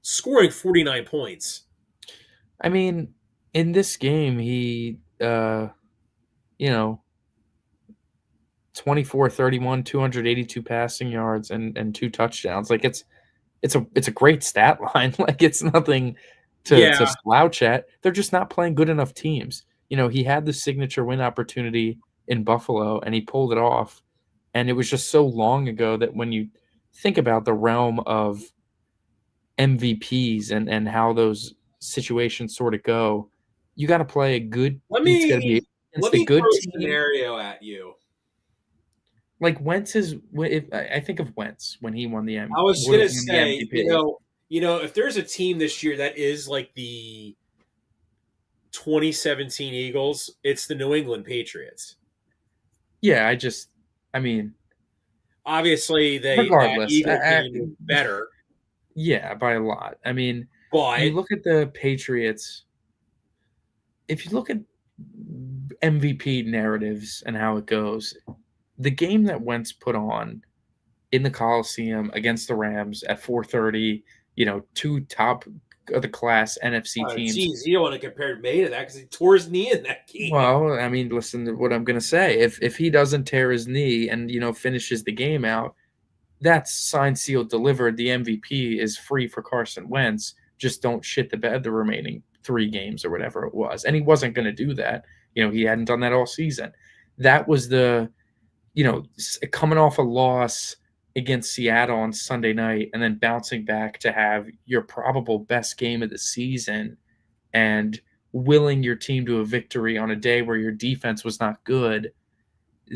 scoring 49 points. I mean, in this game he you know, 24, 31, 282 passing yards and two touchdowns. Like it's a great stat line. Like it's nothing to Yeah. slouch at. They're just not playing good enough teams. He had the signature win opportunity in Buffalo and he pulled it off. And it was just so long ago that when you think about the realm of MVPs and how those situations sort of go, you got to play a good. Let It's got to be me let against a me throw good a team. scenario at you. Like Wentz is. If I think of Wentz when he won the I M was would have gonna won the say, MVP. if there's a team this year that is like the 2017 Eagles, it's the New England Patriots. Yeah, I mean, Obviously, that regardless, Eagle team was better, yeah, by a lot. I mean, you but look at the Patriots. If you look at MVP narratives and how it goes, the game that Wentz put on in the Coliseum against the Rams at 4:30, two top of the class NFC teams. geez, you don't want to compare May to that because he tore his knee in that game. Well, I mean, listen to what I'm going to say. If he doesn't tear his knee and finishes the game out, that's signed, sealed, delivered. The MVP is free for Carson Wentz. Just don't shit the bed the remaining 3 games or whatever it was. And he wasn't going to do that. He hadn't done that all season. That was coming off a loss against Seattle on Sunday night and then bouncing back to have your probable best game of the season and willing your team to a victory on a day where your defense was not good.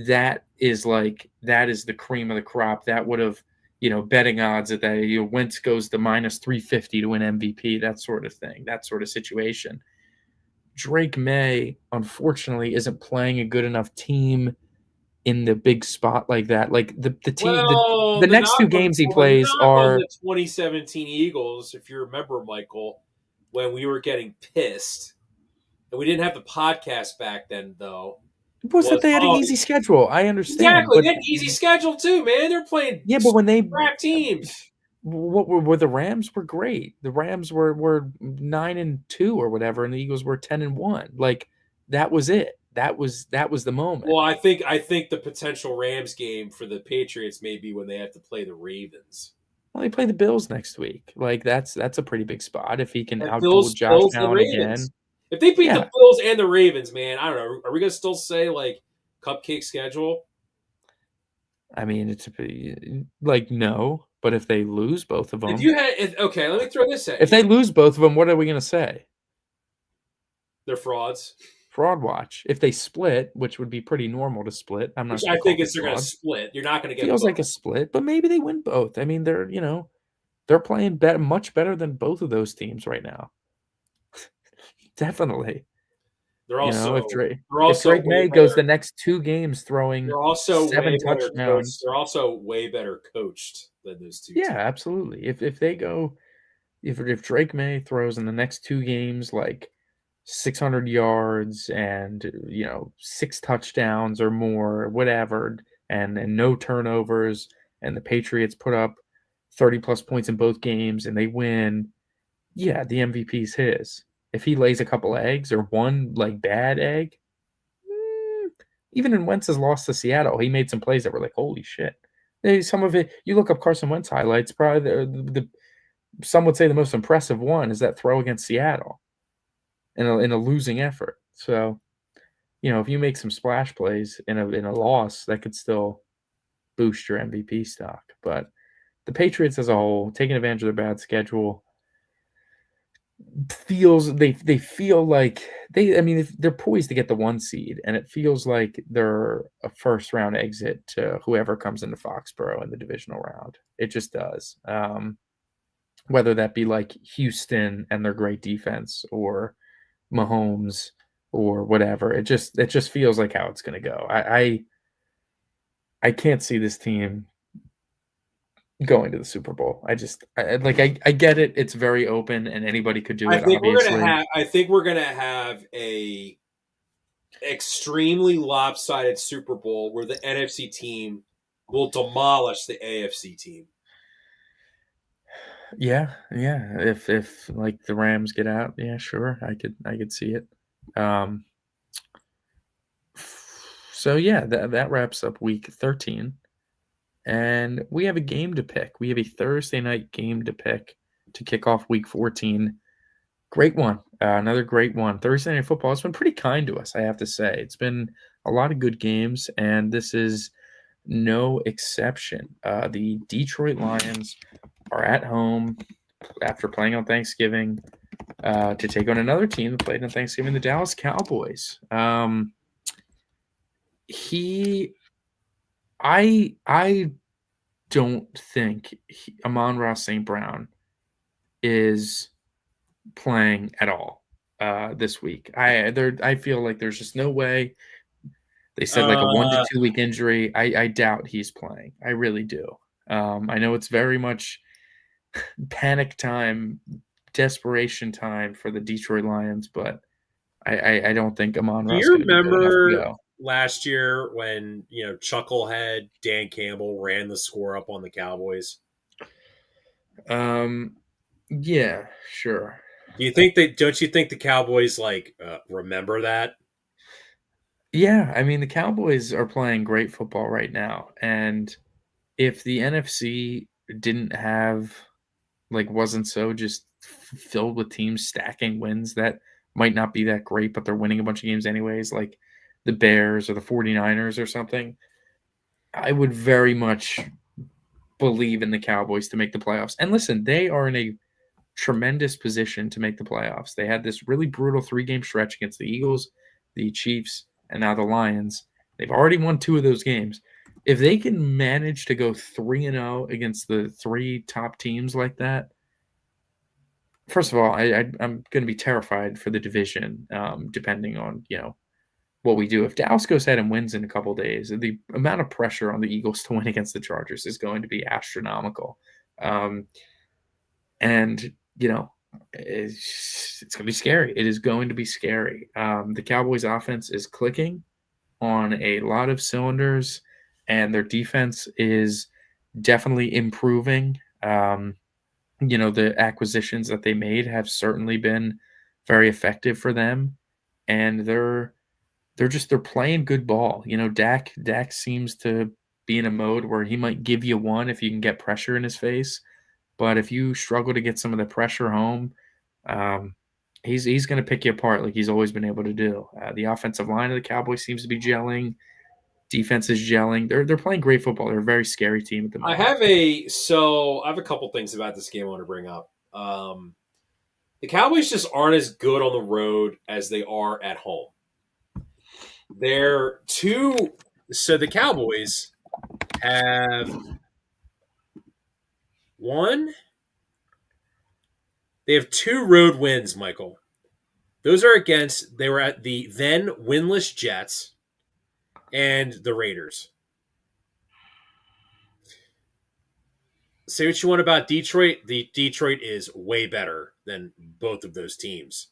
That is the cream of the crop. That would have, betting odds that Wentz goes to minus 350 to win MVP, that sort of thing, that sort of situation. Drake May, unfortunately, isn't playing a good enough team in the big spot like that. Like the team, Well, the next 2 games he the plays knock on are the 2017 Eagles, if you remember, Michael, when we were getting pissed, and we didn't have the podcast back then, though, was that was they had an easy schedule. I understand, exactly but they had an easy schedule too, man. They're playing yeah, but when they crap teams. what were the Rams were great. The Rams were 9-2 or whatever, and the Eagles were 10-1. Like that was it. That was the moment. Well, I think the potential Rams game for the Patriots may be when they have to play the Ravens. Well, they play the Bills next week. Like that's a pretty big spot if he can And outduel Josh Bills and Allen again. Ravens. If they beat the Yeah, Bills and the Ravens, man, I don't know. Are we gonna still say like cupcake schedule? I mean it's like no, but if they lose both of If them, you had, okay, let me throw this at if you. they lose both of them, what are we going to say? They're frauds, Fraud watch. If they split, which would be pretty normal to split, I'm which not going I to call think them is they're gonna fraud. split. You're not gonna get Feels like a both. split, but maybe they win both. I mean, they're playing much better than both of those teams right now. Definitely. They're If also Drake they're if also Drake way May goes the better. next 2 games throwing They're also way 7 better coached. touchdowns, They're also way better coached than those two yeah, teams. absolutely. If they go if Drake May throws in the next 2 games like 600 yards and 6 touchdowns or more, whatever, and no turnovers, and the Patriots put up 30 plus points in both games and they win, yeah, the MVP's his. If he lays a couple eggs or one like bad egg, mm, even in Wentz's loss to Seattle, he made some plays that were like, holy shit. Some of it, you look up Carson Wentz highlights, probably some would say the most impressive one is that throw against Seattle in a losing effort. So, if you make some splash plays in a loss, that could still boost your MVP stock. But the Patriots as a whole, taking advantage of their bad schedule, feels they feel like they I mean they're poised to get the 1 seed, and it feels like they're a first round exit to whoever comes into Foxborough in the divisional round. It just does. Whether that be like Houston and their great defense, or Mahomes, or whatever. It just feels like how it's going to go. I can't see this team going to the Super Bowl. I get it. It's very open and anybody could do it, obviously. I think we're gonna have a extremely lopsided Super Bowl where the NFC team will demolish the AFC team. Yeah, yeah. If like the Rams get out, yeah, sure. I could see it. Um so yeah, that wraps up week 13. And we have a game to pick. We have a Thursday night game to pick to kick off week 14. Great one. Another great one. Thursday Night Football has been pretty kind to us, I have to say. It's been a lot of good games, and this is no exception. The Detroit Lions are at home after playing on Thanksgiving to take on another team that played on Thanksgiving, the Dallas Cowboys. He, I don't think Amon-Ra St. Brown is playing at all this week. I feel like there's just no way. They said like a 1 to 2 week injury. I doubt he's playing. I really do. I know it's very much panic time, desperation time for the Detroit Lions, but I don't think Amon Do Ross is you going to be good enough to remember go. last year when Chucklehead Dan Campbell ran the score up on the Cowboys? Um, yeah, sure. Do you think they? Don't you think the Cowboys remember that? Yeah, I mean the Cowboys are playing great football right now, and if the NFC didn't have wasn't so just filled with teams stacking wins that might not be that great, but they're winning a bunch of games anyways, like the Bears or the 49ers or something, I would very much believe in the Cowboys to make the playoffs. And listen, they are in a tremendous position to make the playoffs. They had this really brutal 3-game stretch against the Eagles, the Chiefs, and now the Lions. They've already won 2 of those games. If they can manage to go 3-0 against the 3 top teams like that, first of all, I'm going to be terrified for the division, depending on what we do. If Dallas goes ahead and wins in a couple days, the amount of pressure on the Eagles to win against the Chargers is going to be astronomical. And it's going to be scary. It is going to be scary. The Cowboys' offense is clicking on a lot of cylinders, and their defense is definitely improving. The acquisitions that they made have certainly been very effective for them, and they're playing good ball. Dak seems to be in a mode where he might give you one if you can get pressure in his face, but if you struggle to get some of the pressure home, um, he's going to pick you apart like he's always been able to do. The offensive line of the Cowboys seems to be gelling. Defense is gelling. They're playing great football. They're a very scary team at the moment. I have a couple things about this game I want to bring up. The Cowboys just aren't as good on the road as they are at home. They're two. So the Cowboys have one. They have 2 road wins, Michael. Those are against. They were at the then winless Jets and the Raiders. Say what you want about Detroit. The Detroit is way better than both of those teams.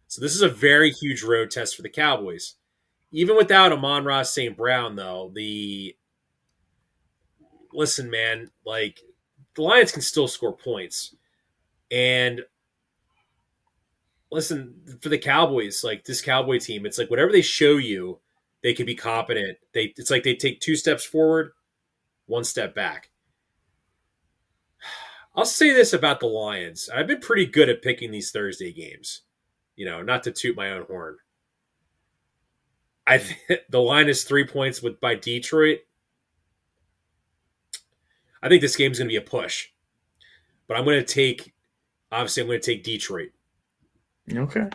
So this is a very huge road test for the Cowboys. Even without Amon-Ra St. Brown, though, listen, man, the Lions can still score points. And listen, for the Cowboys, this Cowboy team, it's like whatever they show you, they can be competent. It's like they take 2 steps forward, 1 step back. I'll say this about the Lions. I've been pretty good at picking these Thursday games. Not to toot my own horn. I think the line is 3 points by Detroit. I think this game's going to be a push, but I'm going to take Detroit. Okay.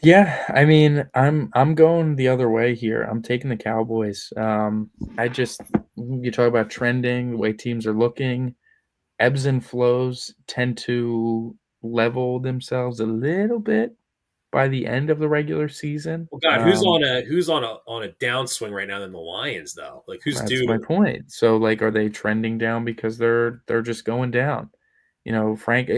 Yeah, I mean, I'm going the other way here. I'm taking the Cowboys. I just you talk about trending, the way teams are looking, ebbs and flows tend to level themselves a little bit by the end of the regular season. Well, God, who's on a downswing right now than the Lions though? Like who's That's my due? point. So, like, are they trending down because they're just going down? Frank.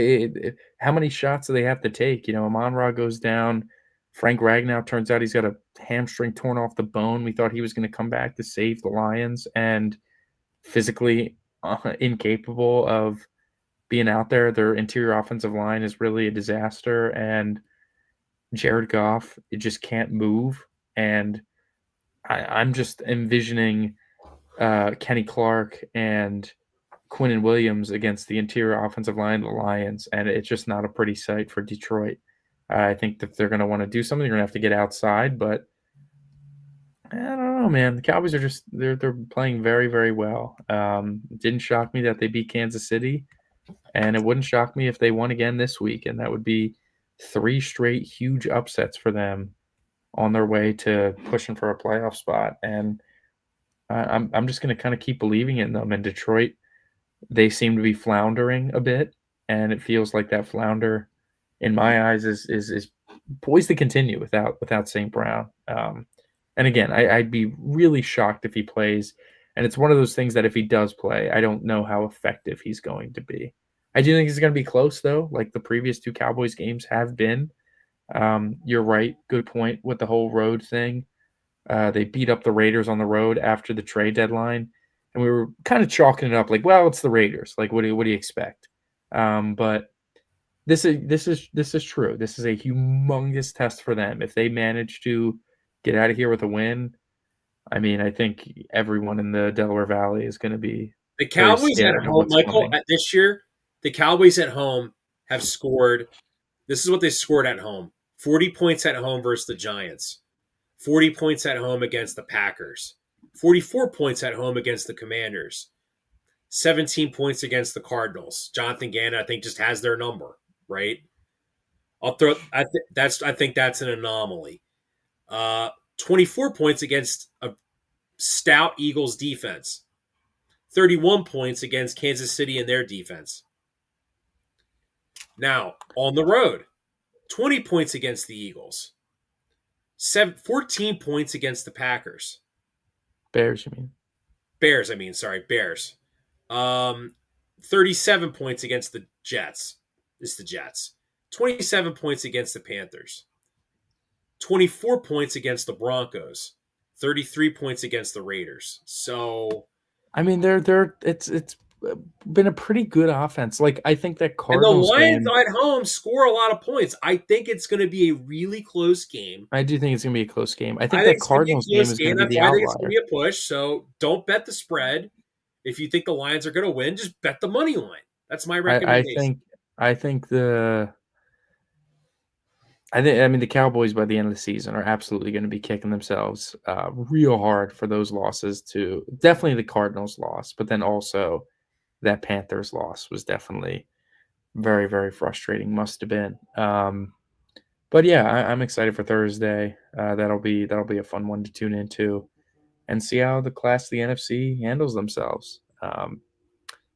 How many shots do they have to take? Amon-Ra goes down. Frank Ragnow turns out he's got a hamstring torn off the bone. We thought he was going to come back to save the Lions, and physically incapable of being out there. Their interior offensive line is really a disaster, and Jared Goff, it just can't move. And I'm just envisioning Kenny Clark and Quinnen Williams against the interior offensive line of the Lions, and it's just not a pretty sight for Detroit. I think that they're going to want to do something. They're going to have to get outside, but I don't know, man. The Cowboys are just they're playing very, very well. It didn't shock me that they beat Kansas City, and it wouldn't shock me if they won again this week, and that would be 3 straight huge upsets for them on their way to pushing for a playoff spot. And I'm just going to kind of keep believing in them. And Detroit, they seem to be floundering a bit, and it feels like that flounder, in my eyes, is poised to continue without St. Brown. And again, I'd be really shocked if he plays. And it's one of those things that if he does play, I don't know how effective he's going to be. I do think he's going to be close, though, like the previous 2 Cowboys games have been. You're right. Good point with the whole road thing. They beat up the Raiders on the road after the trade deadline, and we were kind of chalking it up like, well, it's the Raiders. Like, what do you expect? But this is true. This is a humongous test for them. If they manage to get out of here with a win, I mean, I think everyone in the Delaware Valley is going to be The very Cowboys at scared of home, what's Michael, coming. this year, the Cowboys at home have scored. This is what they scored at home: 40 points at home versus the Giants, 40 points at home against the Packers, 44 points at home against the Commanders, 17 points against the Cardinals. Jonathan Gannon, I think, just has their number, right? I'll throw. I think that's an anomaly. 24 points against a stout Eagles defense. 31 points against Kansas City and their defense. Now, on the road, 20 points against the Eagles. 14 points against the Packers. Bears, you mean? Bears, I mean, sorry, Bears. 37 points against the Jets. It's the Jets. 27 points against the Panthers. 24 points against the Broncos. 33 points against the Raiders. So, I mean, it's been a pretty good offense. Like, I think that and the Cardinals Lions game, at home score a lot of points. I think it's going to be a really close game. I do think it's going to be a close game. I I think think that it's going to be Cardinals a game close is going game. to be That's the why I think it's going to outlier. be a push. So don't bet the spread. If you think the Lions are going to win, just bet the money line. That's my I, I recommendation. think I think the I mean the Cowboys by the end of the season are absolutely going to be kicking themselves real hard for those losses to definitely the Cardinals loss, but then also that Panthers loss was definitely very, very frustrating. Must have been. But yeah, I'm excited for Thursday. That'll be a fun one to tune into and see how the class of the NFC handles themselves.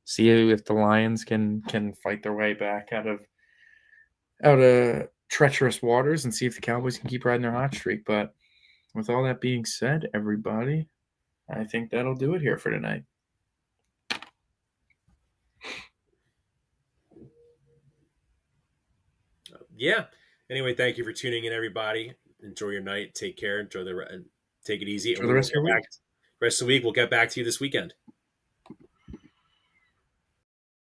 See if the Lions can fight their way back out of treacherous waters and see if the Cowboys can keep riding their hot streak. But with all that being said, everybody, I think that'll do it here for tonight. Yeah. Anyway, thank you for tuning in, everybody. Enjoy your night. Take care. Take it easy, and Enjoy the we will rest of get your back. week. Rest of the week, we'll get back to you this weekend.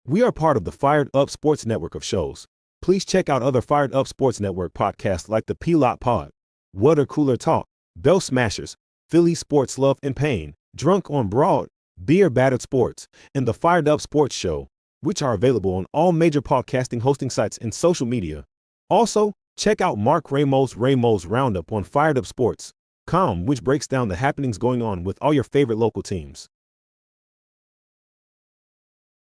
We are part of the Fired Up Sports Network of shows. Please check out other Fired Up Sports Network podcasts like the TheP-LotPod, Water Cooler Talk, Bell Smashers, Philly Sports Love and Pain, Drunk on Broad, Beer Battered Sports, and the Fired Up Sports Show, which are available on all major podcasting hosting sites and social media. Also, check out Mark Ramos' Roundup on firedupsports.com, which breaks down the happenings going on with all your favorite local teams.